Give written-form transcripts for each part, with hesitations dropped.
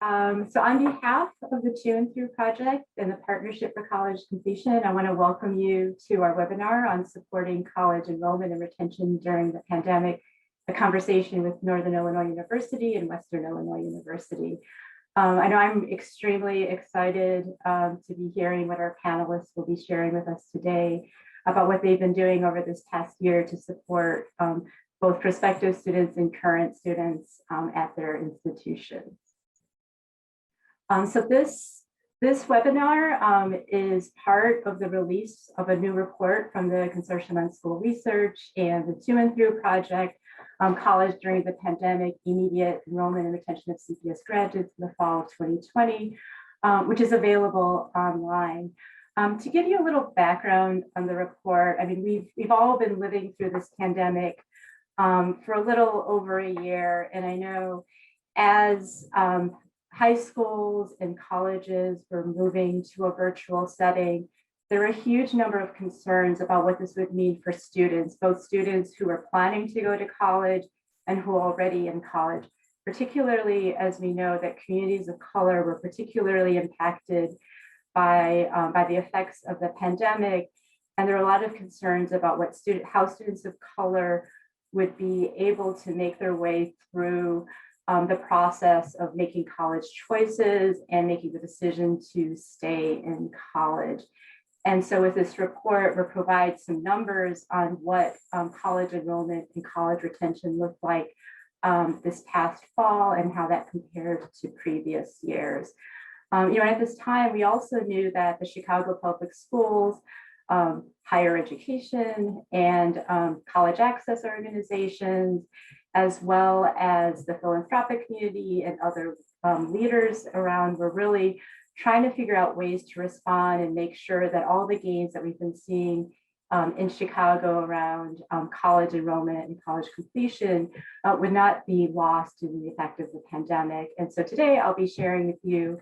So on behalf of the To&Through Project and the Partnership for College Completion, I want to welcome you to our webinar on supporting college enrollment and retention during the pandemic, a conversation with Northern Illinois University and Western Illinois University. I know I'm extremely excited to be hearing what our panelists will be sharing with us today about what they've been doing over this past year to support both prospective students and current students at their institutions. So this webinar is part of the release of a new report from the Consortium on School Research and the To&Through Project, College During the Pandemic, Immediate Enrollment and Retention of CPS Graduates in the fall of 2020, which is available online. To give you a little background on the report, I mean, we've all been living through this pandemic for a little over a year, and I know as high schools and colleges were moving to a virtual setting, there were a huge number of concerns about what this would mean for students, both students who were planning to go to college and who are already in college, particularly as we know that communities of color were particularly impacted by the effects of the pandemic. And there are a lot of concerns about how students of color would be able to make their way through the process of making college choices and making the decision to stay in college. And so with this report, we'll provide some numbers on what college enrollment and college retention looked like this past fall and how that compared to previous years. At this time, we also knew that the Chicago Public Schools, higher education, and college access organizations, as well as the philanthropic community and other leaders around, were really trying to figure out ways to respond and make sure that all the gains that we've been seeing in Chicago around college enrollment and college completion would not be lost due to the effect of the pandemic. And so today I'll be sharing with you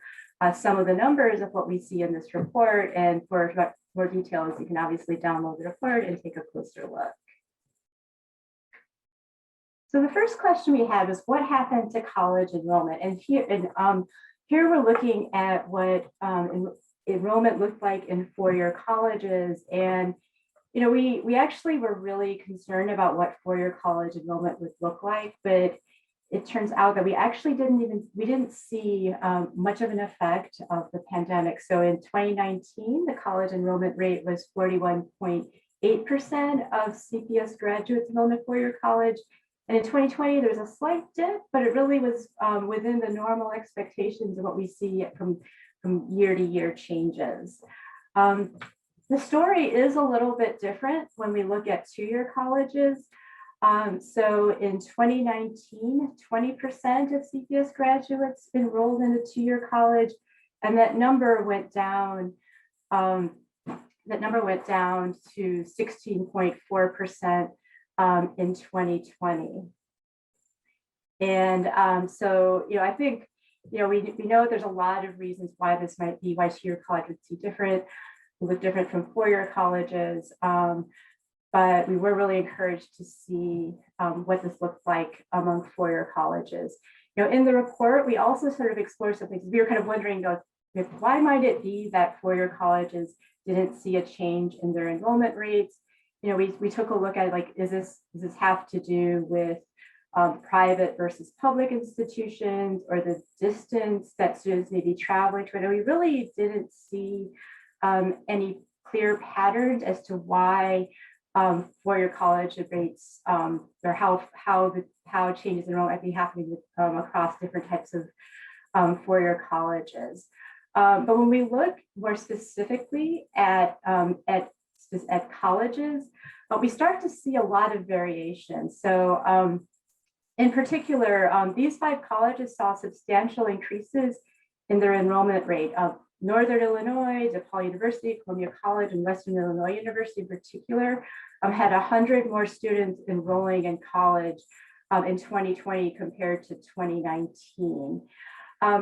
some of the numbers of what we see in this report, and for more details, you can obviously download the report and take a closer look. So the first question we had was, what happened to college enrollment? And here we're looking at what enrollment looked like in four-year colleges. And we actually were really concerned about what four-year college enrollment would look like, but it turns out that we actually didn't see much of an effect of the pandemic. So in 2019, the college enrollment rate was 41.8% of CPS graduates enrolled in four-year college. And in 2020, there was a slight dip, but it really was within the normal expectations of what we see from year to year changes. The story is a little bit different when we look at two-year colleges. So in 2019, 20% of CPS graduates enrolled in a two-year college, and that number went down. That number went down to 16.4%. In 2020. And so, I think, we know there's a lot of reasons why this might be, why two-year college would look different from four-year colleges. But we were really encouraged to see what this looked like among four-year colleges. In the report, we also sort of explored some things. We were kind of wondering, why might it be that four-year colleges didn't see a change in their enrollment rates? We took a look at, does this have to do with private versus public institutions, or the distance that students may be traveling to? We really didn't see any clear patterns as to why four-year college rates or how changes in enrollment might be happening across different types of four-year colleges. But when we look more specifically at colleges, we start to see a lot of variation. So in particular, these five colleges saw substantial increases in their enrollment rate. Northern Illinois, DePaul University, Columbia College, and Western Illinois University in particular had 100 more students enrolling in college in 2020 compared to 2019.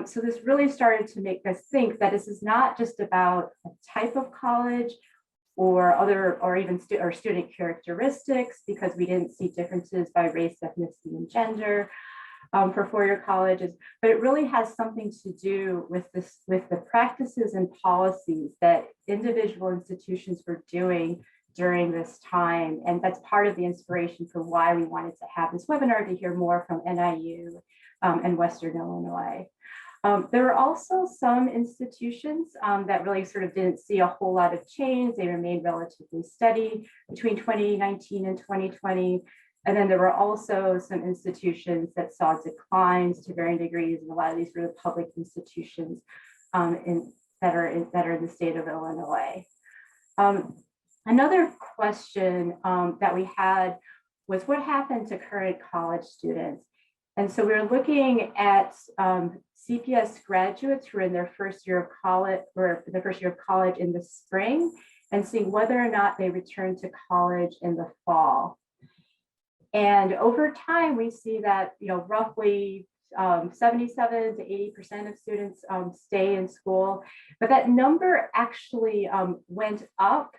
So this really started to make us think that this is not just about a type of college or even student characteristics, because we didn't see differences by race, ethnicity, and gender. for four-year colleges, but it really has something to do with the practices and policies that individual institutions were doing during this time. And that's part of the inspiration for why we wanted to have this webinar, to hear more from NIU and Western Illinois. There were also some institutions that really sort of didn't see a whole lot of change. They remained relatively steady between 2019 and 2020. And then there were also some institutions that saw declines to varying degrees, and a lot of these were the public institutions that are in the state of Illinois. Another question that we had was what happened to current college students? And so we were looking at CPS graduates who are in their first year of college, or the first year of college in the spring, and seeing whether or not they return to college in the fall. And over time, we see that roughly 77 to 80% of students stay in school, but that number actually went up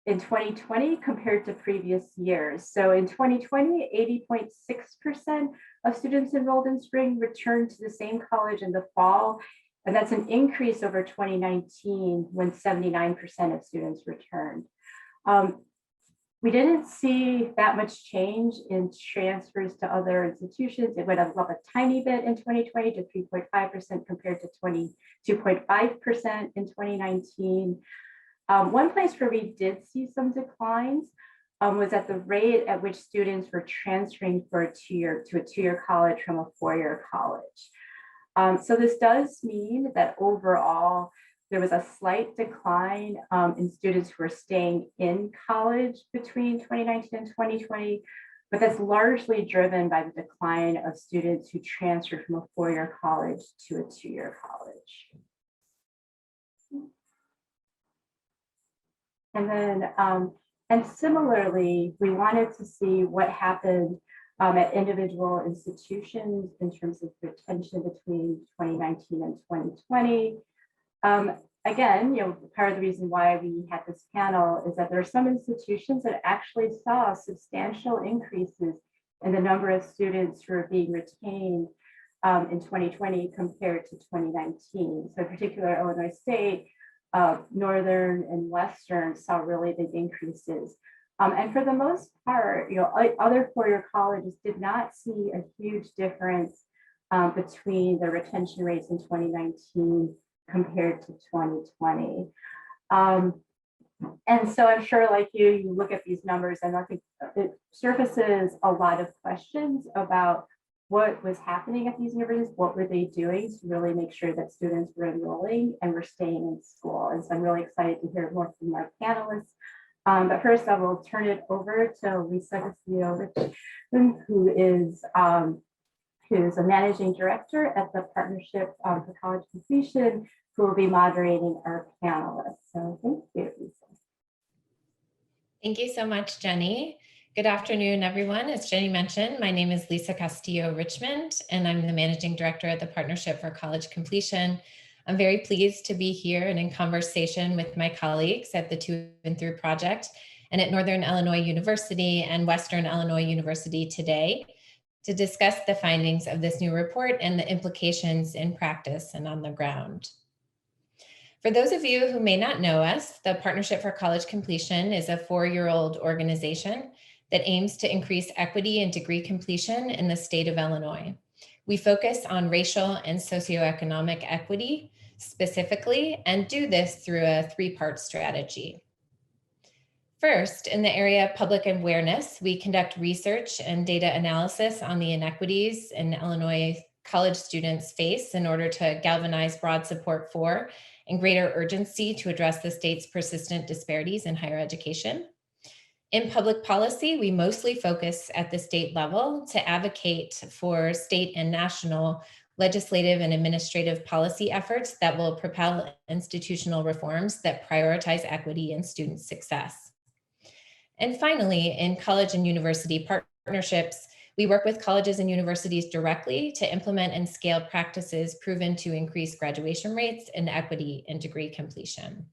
in 2020 compared to previous years. So in 2020, 80.6% of students enrolled in spring returned to the same college in the fall. And that's an increase over 2019 when 79% of students returned. We didn't see that much change in transfers to other institutions. It went up a tiny bit in 2020 to 3.5% compared to 22.5% in 2019. One place where we did see some declines was at the rate at which students were transferring to a two-year college from a four-year college. So this does mean that overall, there was a slight decline in students who were staying in college between 2019 and 2020, but that's largely driven by the decline of students who transferred from a four-year college to a two-year college. And then, and similarly, we wanted to see what happened at individual institutions in terms of retention between 2019 and 2020. Again, part of the reason why we had this panel is that there are some institutions that actually saw substantial increases in the number of students who are being retained in 2020 compared to 2019. So in particular, Illinois State, Northern and Western saw really big increases. And for the most part, other four-year colleges did not see a huge difference between the retention rates in 2019 compared to 2020. And so I'm sure, like you look at these numbers and I think it surfaces a lot of questions about what was happening at these universities, what were they doing to really make sure that students were enrolling and were staying in school. And so I'm really excited to hear more from our panelists. But first I will turn it over to Lisa Castillo-Richmond, who's a managing director at the Partnership for College Completion, who will be moderating our panelists. So thank you, Lisa. Thank you so much, Jenny. Good afternoon, everyone. As Jenny mentioned, my name is Lisa Castillo-Richmond, and I'm the managing director at the Partnership for College Completion. I'm very pleased to be here and in conversation with my colleagues at the To&Through Project and at Northern Illinois University and Western Illinois University today to discuss the findings of this new report and the implications in practice and on the ground. For those of you who may not know us, the Partnership for College Completion is a four-year-old organization that aims to increase equity and degree completion in the state of Illinois. We focus on racial and socioeconomic equity specifically, and do this through a three-part strategy. First, in the area of public awareness, we conduct research and data analysis on the inequities in Illinois college students face in order to galvanize broad support for and greater urgency to address the state's persistent disparities in higher education. In public policy, we mostly focus at the state level to advocate for state and national legislative and administrative policy efforts that will propel institutional reforms that prioritize equity and student success. And finally, in college and university partnerships, we work with colleges and universities directly to implement and scale practices proven to increase graduation rates and equity in degree completion.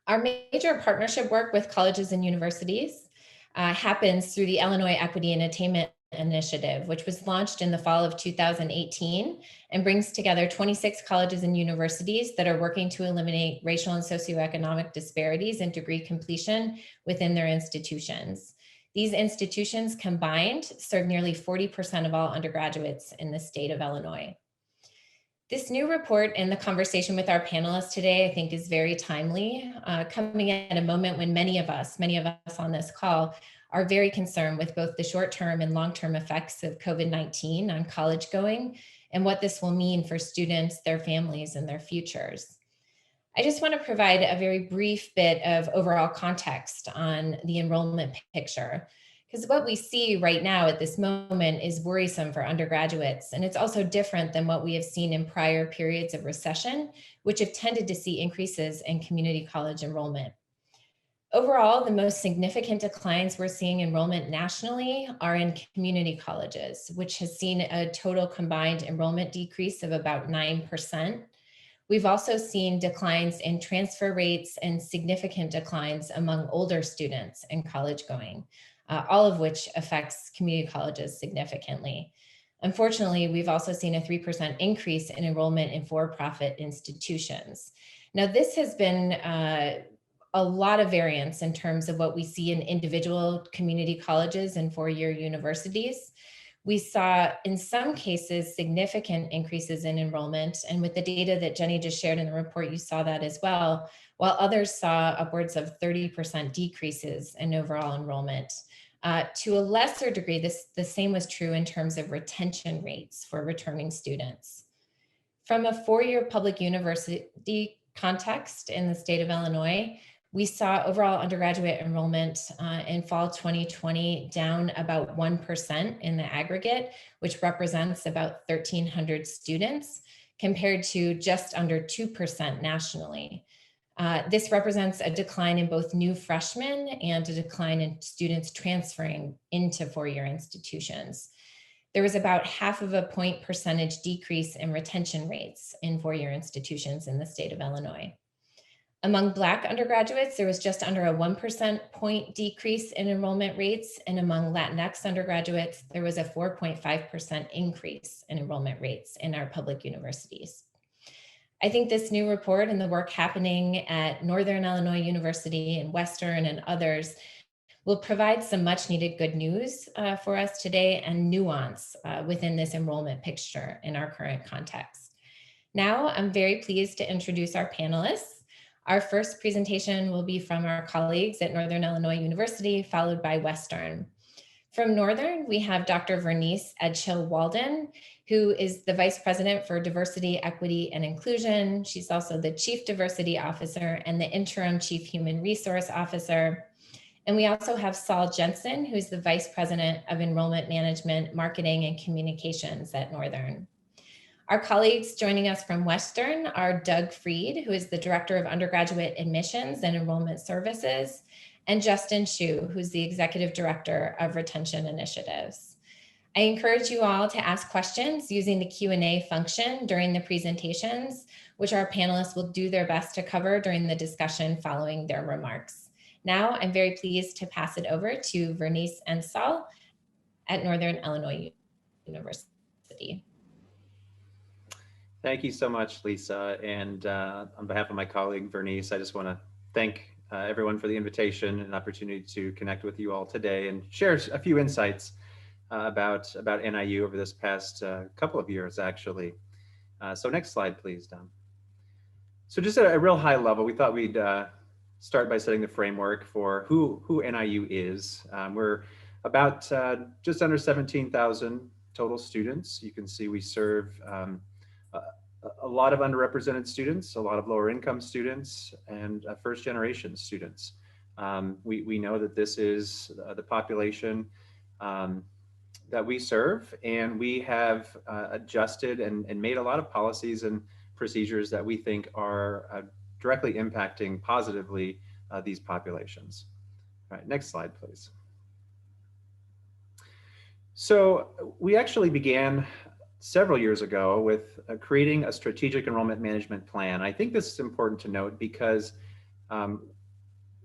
Our major partnership work with colleges and universities happens through the Illinois Equity and Attainment Initiative, which was launched in the fall of 2018 and brings together 26 colleges and universities that are working to eliminate racial and socioeconomic disparities in degree completion within their institutions. These institutions combined serve nearly 40% of all undergraduates in the state of Illinois. This new report and the conversation with our panelists today, I think, is very timely, coming at a moment when many of us on this call are very concerned with both the short-term and long-term effects of COVID-19 on college going and what this will mean for students, their families, and their futures. I just want to provide a very brief bit of overall context on the enrollment picture, because what we see right now at this moment is worrisome for undergraduates, and it's also different than what we have seen in prior periods of recession, which have tended to see increases in community college enrollment. Overall, the most significant declines we're seeing enrollment nationally are in community colleges, which has seen a total combined enrollment decrease of about 9%. We've also seen declines in transfer rates and significant declines among older students in college going, all of which affects community colleges significantly. Unfortunately, we've also seen a 3% increase in enrollment in for-profit institutions. Now, this has been a lot of variance in terms of what we see in individual community colleges and four-year universities. We saw, in some cases, significant increases in enrollment. And with the data that Jenny just shared in the report, you saw that as well, while others saw upwards of 30% decreases in overall enrollment. To a lesser degree, the same was true in terms of retention rates for returning students. From a four-year public university context in the state of Illinois, we saw overall undergraduate enrollment in fall 2020 down about 1% in the aggregate, which represents about 1,300 students, compared to just under 2% nationally. This represents a decline in both new freshmen and a decline in students transferring into four-year institutions. There was about 0.5 point percentage decrease in retention rates in four-year institutions in the state of Illinois. Among Black undergraduates, there was just under a 1% point decrease in enrollment rates, and among Latinx undergraduates, there was a 4.5% increase in enrollment rates in our public universities. I think this new report and the work happening at Northern Illinois University and Western and others will provide some much needed good news for us today and nuance within this enrollment picture in our current context. Now, I'm very pleased to introduce our panelists. Our first presentation will be from our colleagues at Northern Illinois University, followed by Western. From Northern, we have Dr. Vernese Edghill-Walden, who is the Vice President for Diversity, Equity, and Inclusion. She's also the Chief Diversity Officer and the Interim Chief Human Resource Officer. And we also have Saul Jensen, who's the Vice President of Enrollment Management, Marketing, and Communications at Northern. Our colleagues joining us from Western are Doug Freed, who is the Director of Undergraduate Admissions and Enrollment Services, and Justin Shu, who's the Executive Director of Retention Initiatives. I encourage you all to ask questions using the Q&A function during the presentations, which our panelists will do their best to cover during the discussion following their remarks. Now, I'm very pleased to pass it over to Vernese and Saul at Northern Illinois University. Thank you so much, Lisa. And on behalf of my colleague, Vernese, I just want to thank everyone for the invitation and opportunity to connect with you all today and share a few insights about NIU over this past couple of years, actually. So next slide, please, Don. So just at a real high level, we thought we'd start by setting the framework for who NIU is. We're about just under 17,000 total students. You can see we serve a lot of underrepresented students, a lot of lower income students, and first generation students. We know that this is the population that we serve, and we have adjusted and made a lot of policies and procedures that we think are directly impacting positively these populations. All right, next slide, please. So we actually began several years ago with creating a strategic enrollment management plan. I think this is important to note because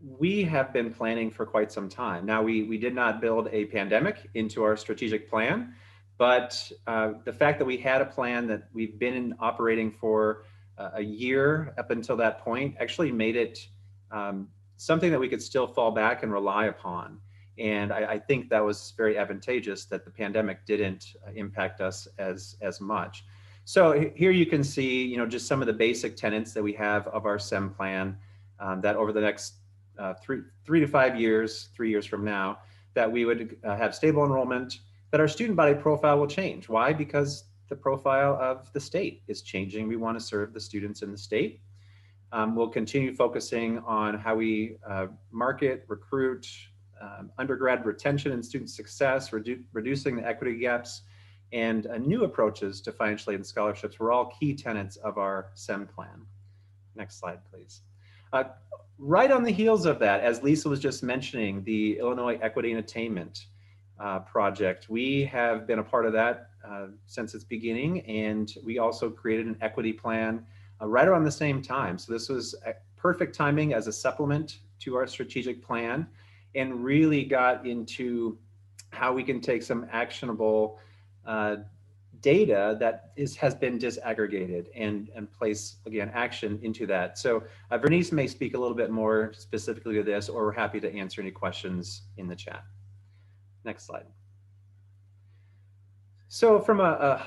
we have been planning for quite some time. Now, we did not build a pandemic into our strategic plan, but the fact that we had a plan that we've been operating for a year up until that point actually made it something that we could still fall back and rely upon. And I think that was very advantageous that the pandemic didn't impact us as much. So here you can see, just some of the basic tenets that we have of our SEM plan that over the next 3 to 5 years, 3 years from now, that we would have stable enrollment, that our student body profile will change. Why? Because the profile of the state is changing. We want to serve the students in the state. We'll continue focusing on how we market, recruit, undergrad retention and student success, reducing the equity gaps, and new approaches to financial aid and scholarships were all key tenets of our SEM plan. Next slide, please. Right on the heels of that, as Lisa was just mentioning, the Illinois Equity and Attainment project. We have been a part of that since its beginning, and we also created an equity plan right around the same time. So this was perfect timing as a supplement to our strategic plan, and really got into how we can take some actionable data that has been disaggregated and place, again, action into that. So Vernese may speak a little bit more specifically to this, or we're happy to answer any questions in the chat. Next slide. So from a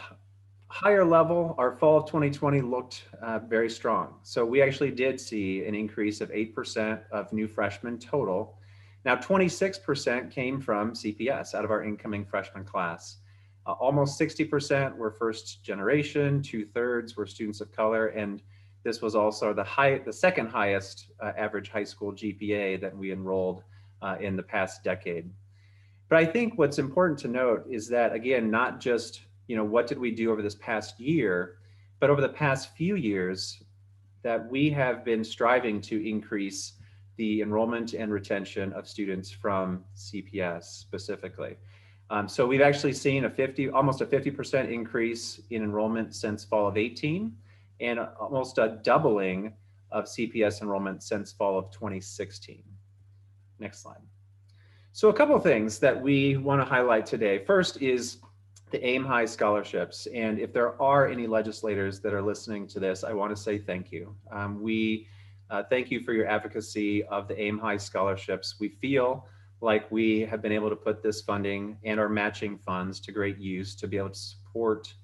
higher level, our fall of 2020 looked very strong. So we actually did see an increase of 8% of new freshmen total. Now 26% came from CPS out of our incoming freshman class. Almost 60% were first generation, 2/3 were students of color, and this was also the second highest average high school GPA that we enrolled in the past decade. But I think what's important to note is that, again, not just, what did we do over this past year, but over the past few years that we have been striving to increase the enrollment and retention of students from CPS specifically. So we've actually seen almost a 50% increase in enrollment since fall of 18, and almost a doubling of CPS enrollment since fall of 2016. Next slide. So a couple of things that we want to highlight today. First is the AIM High scholarships. And if there are any legislators that are listening to this, I want to say thank you. We thank you for your advocacy of the AIM High scholarships. We feel like we have been able to put this funding and our matching funds to great use to be able to support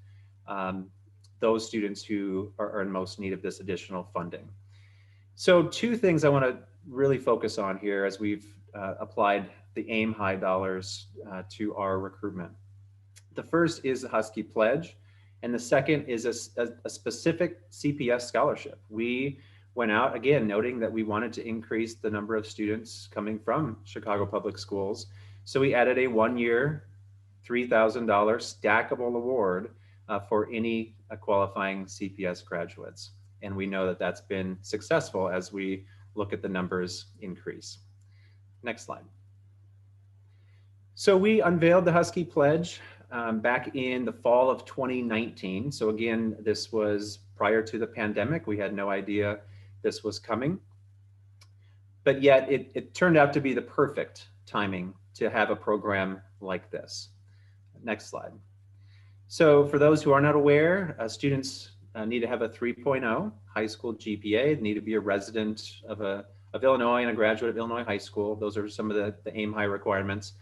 those students who are in most need of this additional funding. So two things I want to really focus on here as we've applied the AIM High dollars to our recruitment. The first is the Husky Pledge, and the second is a specific CPS scholarship. We went out, again, noting that we wanted to increase the number of students coming from Chicago Public Schools. So we added a 1-year, $3,000 stackable award for any qualifying CPS graduates. And we know that that's been successful as we look at the numbers increase. Next slide. So we unveiled the Husky Pledge back in the fall of 2019. So again, this was prior to the pandemic. We had no idea this was coming, but yet it turned out to be the perfect timing to have a program like this. Next slide. So for those who are not aware, students need to have a 3.0 high school GPA, they need to be a resident of Illinois and a graduate of Illinois high school. Those are some of the AIM High requirements.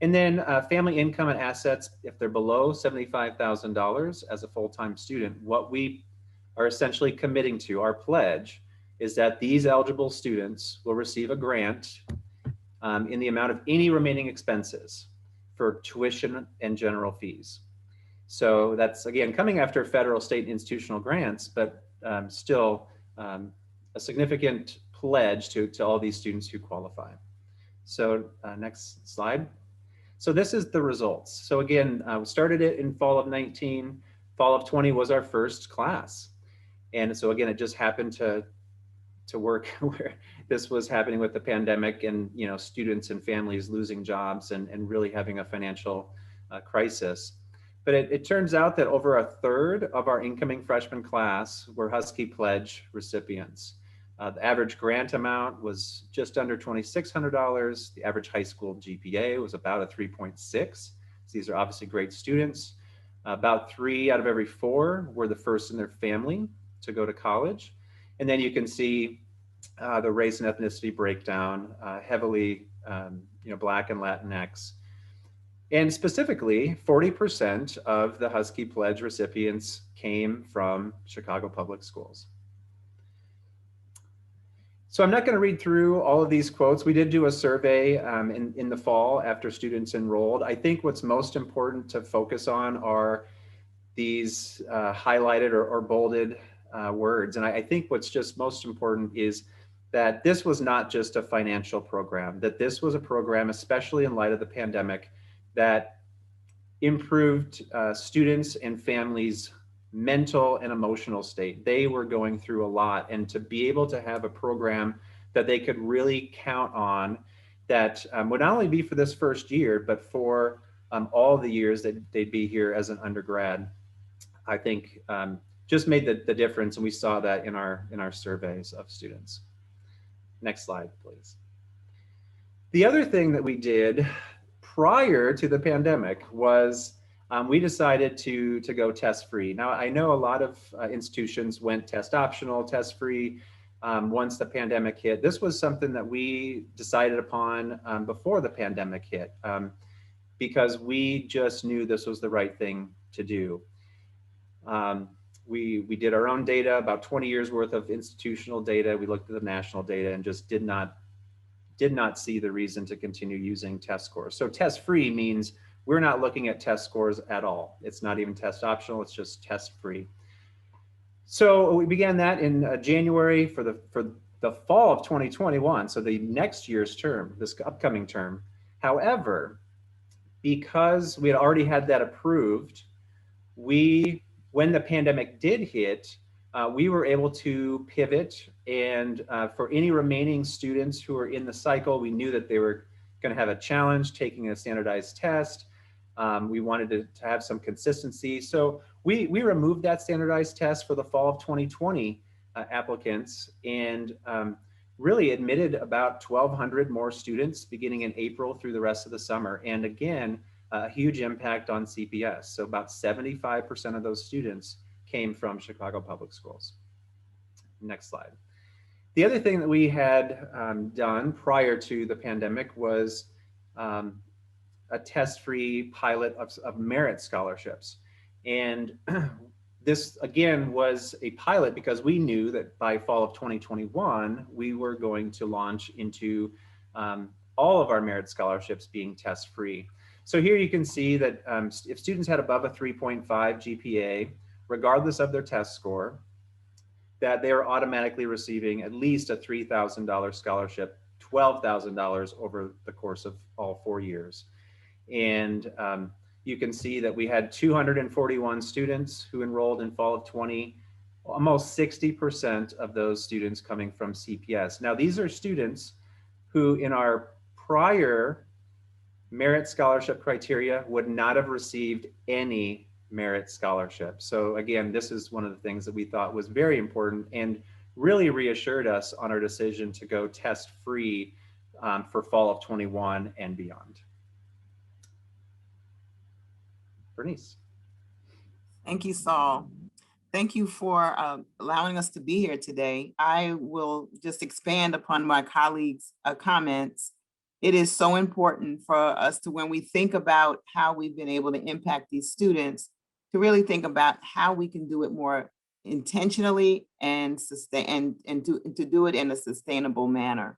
And then family income and assets, if they're below $75,000 as a full-time student, what we are essentially committing to, our pledge, is that these eligible students will receive a grant in the amount of any remaining expenses for tuition and general fees. So that's, again, coming after federal, state, and institutional grants, but still a significant pledge to all these students who qualify. So next slide. So this is the results. So again, we started it in fall of 19, fall of 20 was our first class. And so again, it just happened to work where this was happening with the pandemic and, students and families losing jobs and really having a financial crisis. But it turns out that over 1/3 of our incoming freshman class were Husky Pledge recipients. The average grant amount was just under $2,600. The average high school GPA was about a 3.6. So these are obviously great students. About 3 out of every 4 were the first in their family to go to college. And then you can see the race and ethnicity breakdown, heavily Black and Latinx. And specifically, 40% of the Husky Pledge recipients came from Chicago Public Schools. So I'm not going to read through all of these quotes. We did do a survey in the fall after students enrolled. I think what's most important to focus on are these highlighted or bolded words. And I think what's just most important is that this was not just a financial program, that this was a program, especially in light of the pandemic, that improved students and families' mental and emotional state. They were going through a lot, and to be able to have a program that they could really count on that would not only be for this first year, but for all the years that they'd be here as an undergrad, I think just made the difference. And we saw that in our surveys of students. Next slide, please. The other thing that we did prior to the pandemic was we decided to go test-free. Now, I know a lot of institutions went test optional, test-free once the pandemic hit. This was something that we decided upon before the pandemic hit because we just knew this was the right thing to do. We did our own data, about 20 years worth of institutional data. We looked at the national data and just did not see the reason to continue using test scores. So test-free means we're not looking at test scores at all. It's not even test optional, it's just test-free. So we began that in January for the fall of 2021, so the next year's term, this upcoming term. However, because we had already had that approved, when the pandemic did hit, we were able to pivot, and for any remaining students who were in the cycle, we knew that they were going to have a challenge taking a standardized test. We wanted to have some consistency. So we removed that standardized test for the fall of 2020 applicants and really admitted about 1,200 more students beginning in April through the rest of the summer. And again, a huge impact on CPS. So about 75% of those students came from Chicago Public Schools. Next slide. The other thing that we had done prior to the pandemic was a test-free pilot of merit scholarships. And this again was a pilot because we knew that by fall of 2021, we were going to launch into all of our merit scholarships being test-free. So here you can see that if students had above a 3.5 GPA, regardless of their test score, that they are automatically receiving at least a $3,000 scholarship, $12,000 over the course of all 4 years. And you can see that we had 241 students who enrolled in fall of 20, almost 60% of those students coming from CPS. Now, these are students who in our prior merit scholarship criteria would not have received any merit scholarship. So again, this is one of the things that we thought was very important and really reassured us on our decision to go test-free for fall of 21 and beyond. Vernese. Thank you, Saul. Thank you for allowing us to be here today. I will just expand upon my colleagues' comments. It is so important for us to, when we think about how we've been able to impact these students, to really think about how we can do it more intentionally and to do it in a sustainable manner.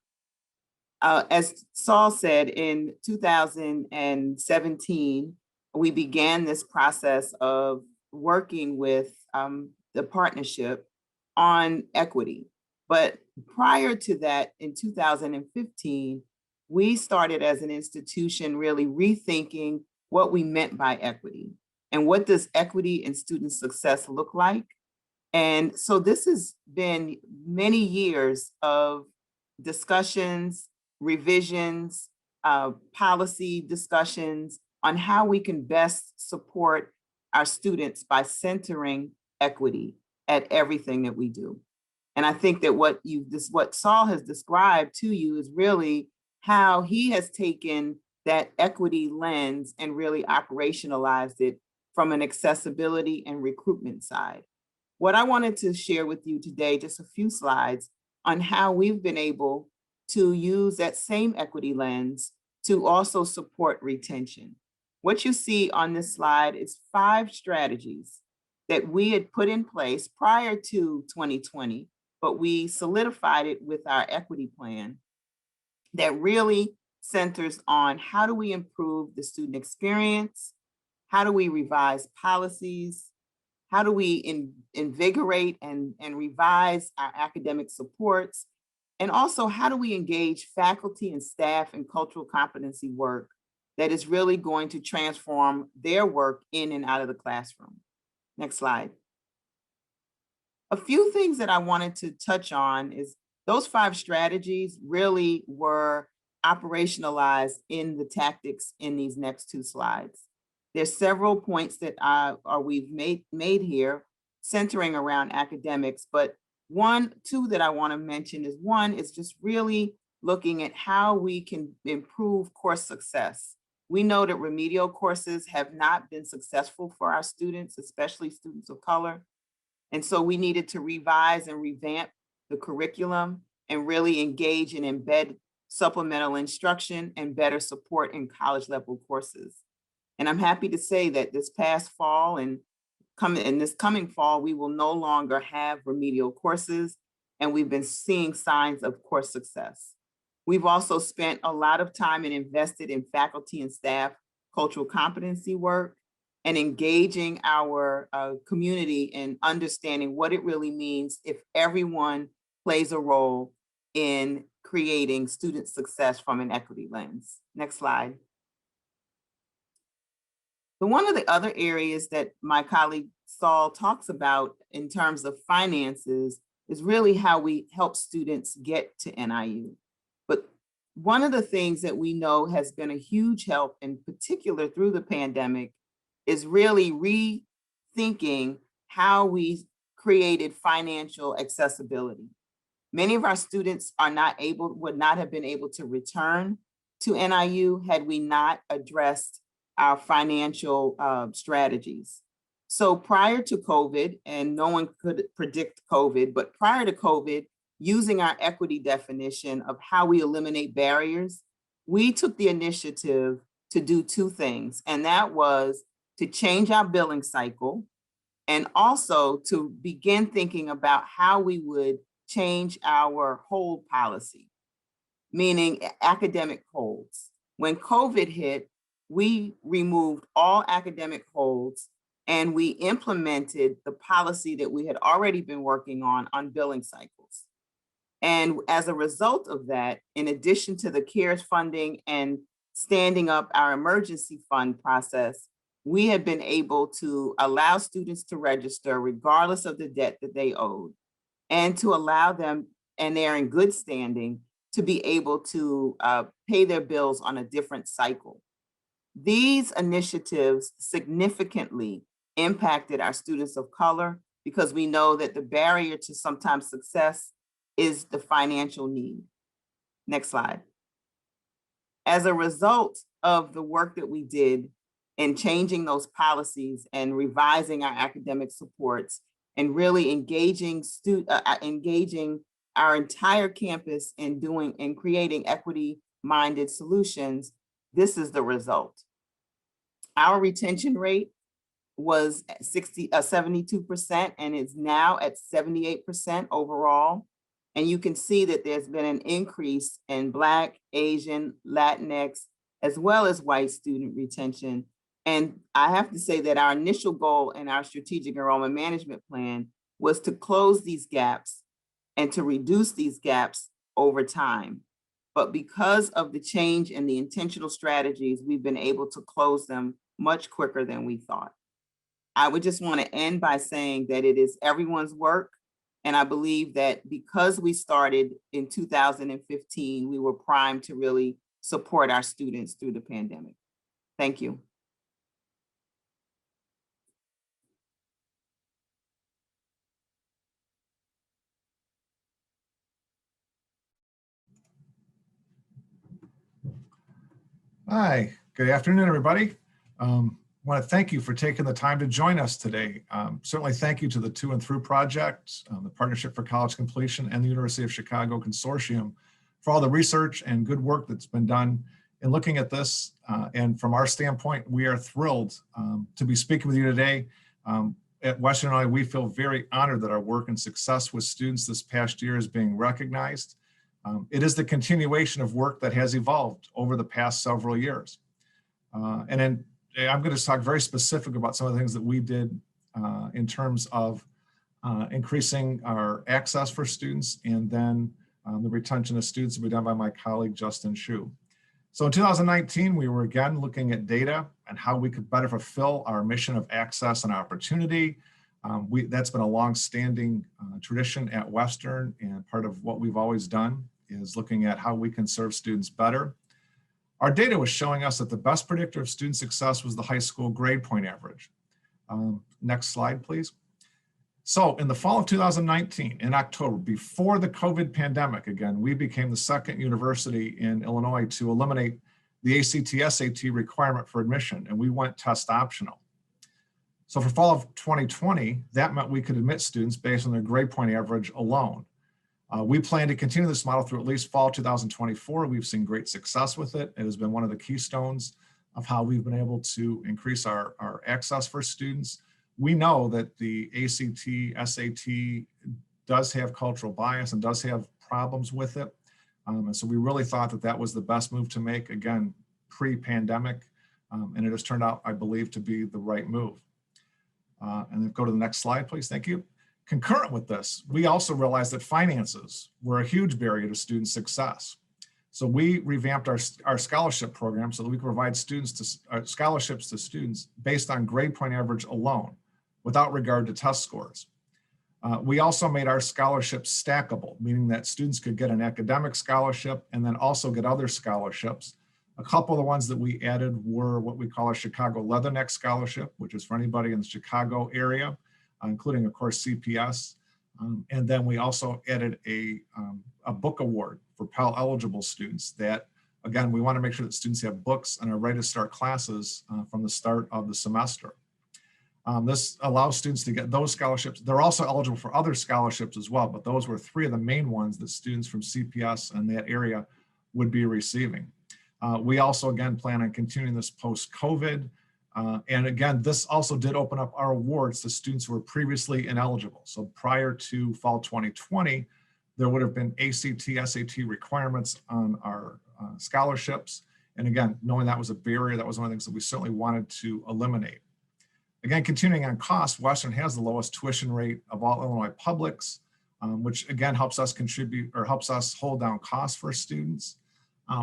As Saul said, in 2017, we began this process of working with the partnership on equity. But prior to that, in 2015, we started as an institution really rethinking what we meant by equity and what does equity and student success look like. And so this has been many years of discussions, revisions, policy discussions on how we can best support our students by centering equity at everything that we do. And I think that what Saul has described to you is really how he has taken that equity lens and really operationalized it from an accessibility and recruitment side. What I wanted to share with you today, just a few slides on how we've been able to use that same equity lens to also support retention. What you see on this slide is 5 strategies that we had put in place prior to 2020, but we solidified it with our equity plan that really centers on how do we improve the student experience, how do we revise policies, how do we invigorate and revise our academic supports, and also how do we engage faculty and staff in cultural competency work that is really going to transform their work in and out of the classroom. Next slide. A few things that I wanted to touch on is those 5 strategies really were operationalized in the tactics in these next 2 slides. There's several points that we've made here centering around academics, but 2 that I want to mention is one is just really looking at how we can improve course success. We know that remedial courses have not been successful for our students, especially students of color. And so we needed to revise and revamp the curriculum and really engage and embed supplemental instruction and better support in college level courses. And I'm happy to say that this past fall and this coming fall, we will no longer have remedial courses, and we've been seeing signs of course success. We've also spent a lot of time and invested in faculty and staff cultural competency work and engaging our community in understanding what it really means if everyone plays a role in creating student success from an equity lens. Next slide. So one of the other areas that my colleague Saul talks about in terms of finances is really how we help students get to NIU. But one of the things that we know has been a huge help, in particular through the pandemic, is really rethinking how we created financial accessibility. Many of our students would not have been able to return to NIU had we not addressed our financial strategies. So prior to COVID, and no one could predict COVID, but prior to COVID, using our equity definition of how we eliminate barriers, we took the initiative to do 2 things, and that was to change our billing cycle and also to begin thinking about how we would change our hold policy, meaning academic holds. When COVID hit, we removed all academic holds and we implemented the policy that we had already been working on billing cycles. And as a result of that, in addition to the CARES funding and standing up our emergency fund process, we have been able to allow students to register regardless of the debt that they owed, and to allow them, and they're in good standing, to be able to pay their bills on a different cycle. These initiatives significantly impacted our students of color because we know that the barrier to sometimes success is the financial need. Next slide. As a result of the work that we did in changing those policies and revising our academic supports and really engaging our entire campus in creating equity-minded solutions, this is the result. Our retention rate was 72% and is now at 78% overall. And you can see that there's been an increase in Black, Asian, Latinx, as well as white student retention. And I have to say that our initial goal in our strategic enrollment management plan was to close these gaps and to reduce these gaps over time. But because of the change in the intentional strategies, we've been able to close them much quicker than we thought. I would just want to end by saying that it is everyone's work. And I believe that because we started in 2015, we were primed to really support our students through the pandemic. Thank you. Hi, good afternoon, everybody. I want to thank you for taking the time to join us today. Certainly thank you to the To&Through Project, the Partnership for College Completion, and the University of Chicago Consortium for all the research and good work that's been done in looking at this. And from our standpoint, we are thrilled to be speaking with you today. At Western Illinois, we feel very honored that our work and success with students this past year is being recognized. It is the continuation of work that has evolved over the past several years. And then I'm going to talk very specific about some of the things that we did in terms of increasing our access for students, and then the retention of students will be done by my colleague, Justin Shu. So in 2019, we were again looking at data and how we could better fulfill our mission of access and opportunity. That's been a long-standing tradition at Western, and part of what we've always done is looking at how we can serve students better. Our data was showing us that the best predictor of student success was the high school grade point average. Next slide, please. So in the fall of 2019, in October, before the COVID pandemic, again, we became the second university in Illinois to eliminate the ACT-SAT requirement for admission, and we went test optional. So for fall of 2020, that meant we could admit students based on their grade point average alone. We plan to continue this model through at least fall 2024. We've seen great success with it. It has been one of the keystones of how we've been able to increase our access for students. We know that the ACT, SAT does have cultural bias and does have problems with it. And so we really thought that that was the best move to make, again, pre-pandemic. And it has turned out, I believe, to be the right move. And then go to the next slide, please. Thank you. Concurrent with this, we also realized that finances were a huge barrier to student success. So we revamped our scholarship program so that we can provide scholarships to students based on grade point average alone, without regard to test scores. We also made our scholarships stackable, meaning that students could get an academic scholarship and then also get other scholarships. A couple of the ones that we added were what we call a Chicago Leatherneck scholarship, which is for anybody in the Chicago area, including, of course, CPS. And then we also added a book award for Pell eligible students that, again, we want to make sure that students have books and are ready to start classes from the start of the semester. This allows students to get those scholarships. They're also eligible for other scholarships as well, but those were three of the main ones that students from CPS and that area would be receiving. We also, again, plan on continuing this post-COVID. And again, this also did open up our awards to students who were previously ineligible. So prior to fall 2020, there would have been ACT, SAT requirements on our scholarships. And again, knowing that was a barrier, that was one of the things that we certainly wanted to eliminate. Again, continuing on cost, Western has the lowest tuition rate of all Illinois publics, which again helps us contribute or helps us hold down costs for students.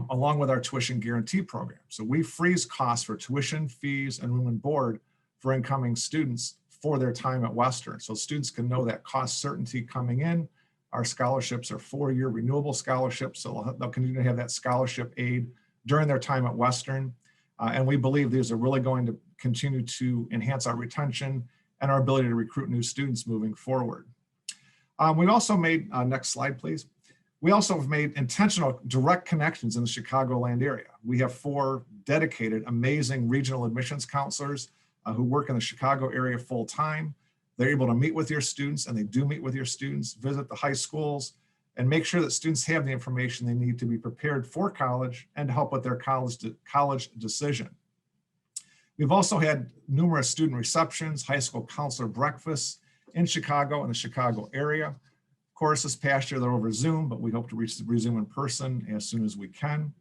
Along with our tuition guarantee program. So we freeze costs for tuition, fees, and room and board for incoming students for their time at Western. So students can know that cost certainty coming in. Our scholarships are 4-year renewable scholarships, so they'll continue to have that scholarship aid during their time at Western. And we believe these are really going to continue to enhance our retention and our ability to recruit new students moving forward. We also made, next slide, please. We also have made intentional direct connections in the Chicagoland area. We have 4 dedicated, amazing regional admissions counselors who work in the Chicago area full time. They're able to meet with your students, and they do meet with your students, visit the high schools, and make sure that students have the information they need to be prepared for college and to help with their college decision. We've also had numerous student receptions, high school counselor breakfasts in Chicago and the Chicago area. Of course, this past year they're over Zoom, but we hope to resume in person as soon as we can.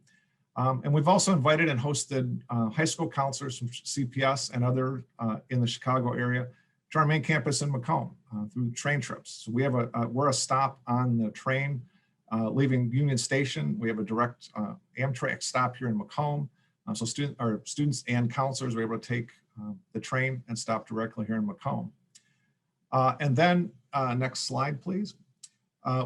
And we've also invited and hosted high school counselors from CPS and other in the Chicago area to our main campus in Macomb through train trips. So we have we're a stop on the train leaving Union Station. We have a direct Amtrak stop here in Macomb. So students and counselors were able to take the train and stop directly here in Macomb. And then next slide, please.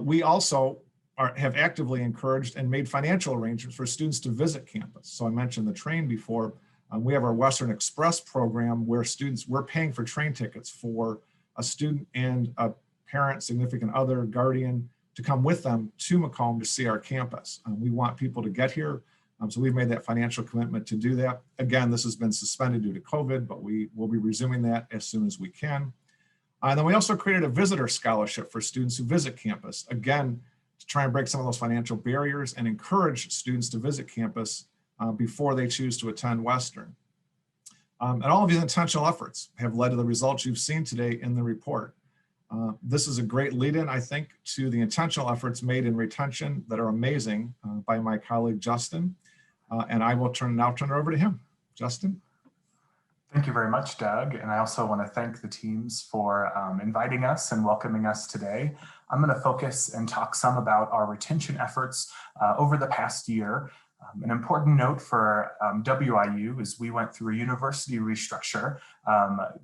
We also have actively encouraged and made financial arrangements for students to visit campus. So I mentioned the train before. We have our Western Express program where we're paying for train tickets for a student and a parent, significant other, guardian to come with them to Macomb to see our campus. We want people to get here So we've made that financial commitment to do that. Again, this has been suspended due to COVID, but we will be resuming that as soon as we can. And then we also created a visitor scholarship for students who visit campus, again, to try and break some of those financial barriers and encourage students to visit campus before they choose to attend Western. And all of these intentional efforts have led to the results you've seen today in the report. This is a great lead-in, I think, to the intentional efforts made in retention that are amazing by my colleague, Justin. And I will now turn it over to him. Justin. Thank you very much, Doug. And I also want to thank the teams for inviting us and welcoming us today. I'm going to focus and talk some about our retention efforts over the past year. An important note for WIU is we went through a university restructure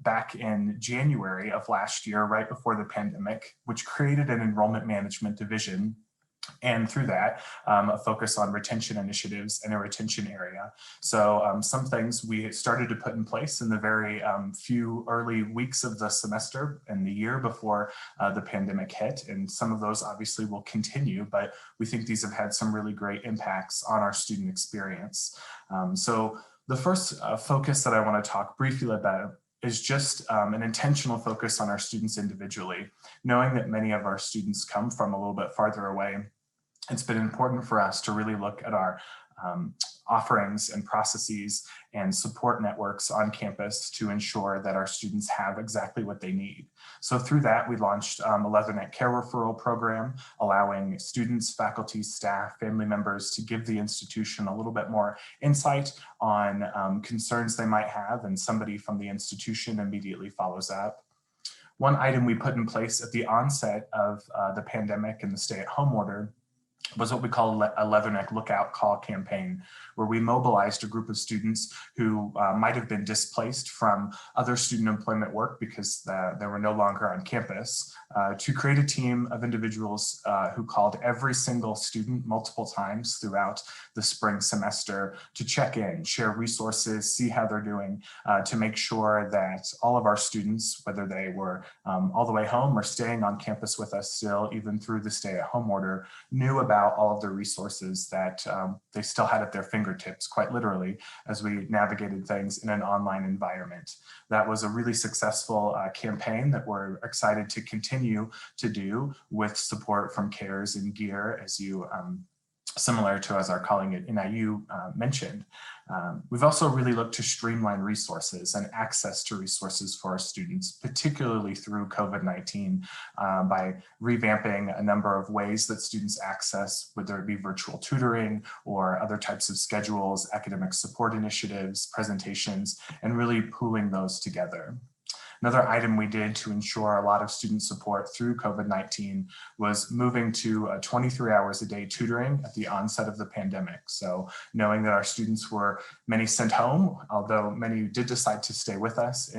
back in January of last year, right before the pandemic, which created an enrollment management division. And through that, a focus on retention initiatives in a retention area. So some things we started to put in place in the very few early weeks of the semester and the year before the pandemic hit. And some of those obviously will continue, but we think these have had some really great impacts on our student experience. So the first focus that I want to talk briefly about is just an intentional focus on our students individually. Knowing that many of our students come from a little bit farther away, it's been important for us to really look at our offerings and processes and support networks on campus to ensure that our students have exactly what they need. So through that, we launched a Leatherneck care referral program, allowing students, faculty, staff, family members to give the institution a little bit more insight on concerns they might have, and somebody from the institution immediately follows up. One item we put in place at the onset of the pandemic and the stay-at-home order was what we call a Leatherneck Lookout Call campaign, where we mobilized a group of students who might have been displaced from other student employment work because they were no longer on campus, to create a team of individuals who called every single student multiple times throughout the spring semester to check in, share resources, see how they're doing, to make sure that all of our students, whether they were all the way home or staying on campus with us still, even through the stay-at-home order, knew about all of the resources that they still had at their fingertips, quite literally, as we navigated things in an online environment. That was a really successful campaign that we're excited to continue to do with support from CARES and GEAR, as you similar to as our colleague at NIU mentioned. We've also really looked to streamline resources and access to resources for our students, particularly through COVID-19, by revamping a number of ways that students access, whether it be virtual tutoring or other types of schedules, academic support initiatives, presentations, and really pooling those together. Another item we did to ensure a lot of student support through COVID-19 was moving to 23 hours a day tutoring at the onset of the pandemic. So knowing that our students were many sent home, although many did decide to stay with us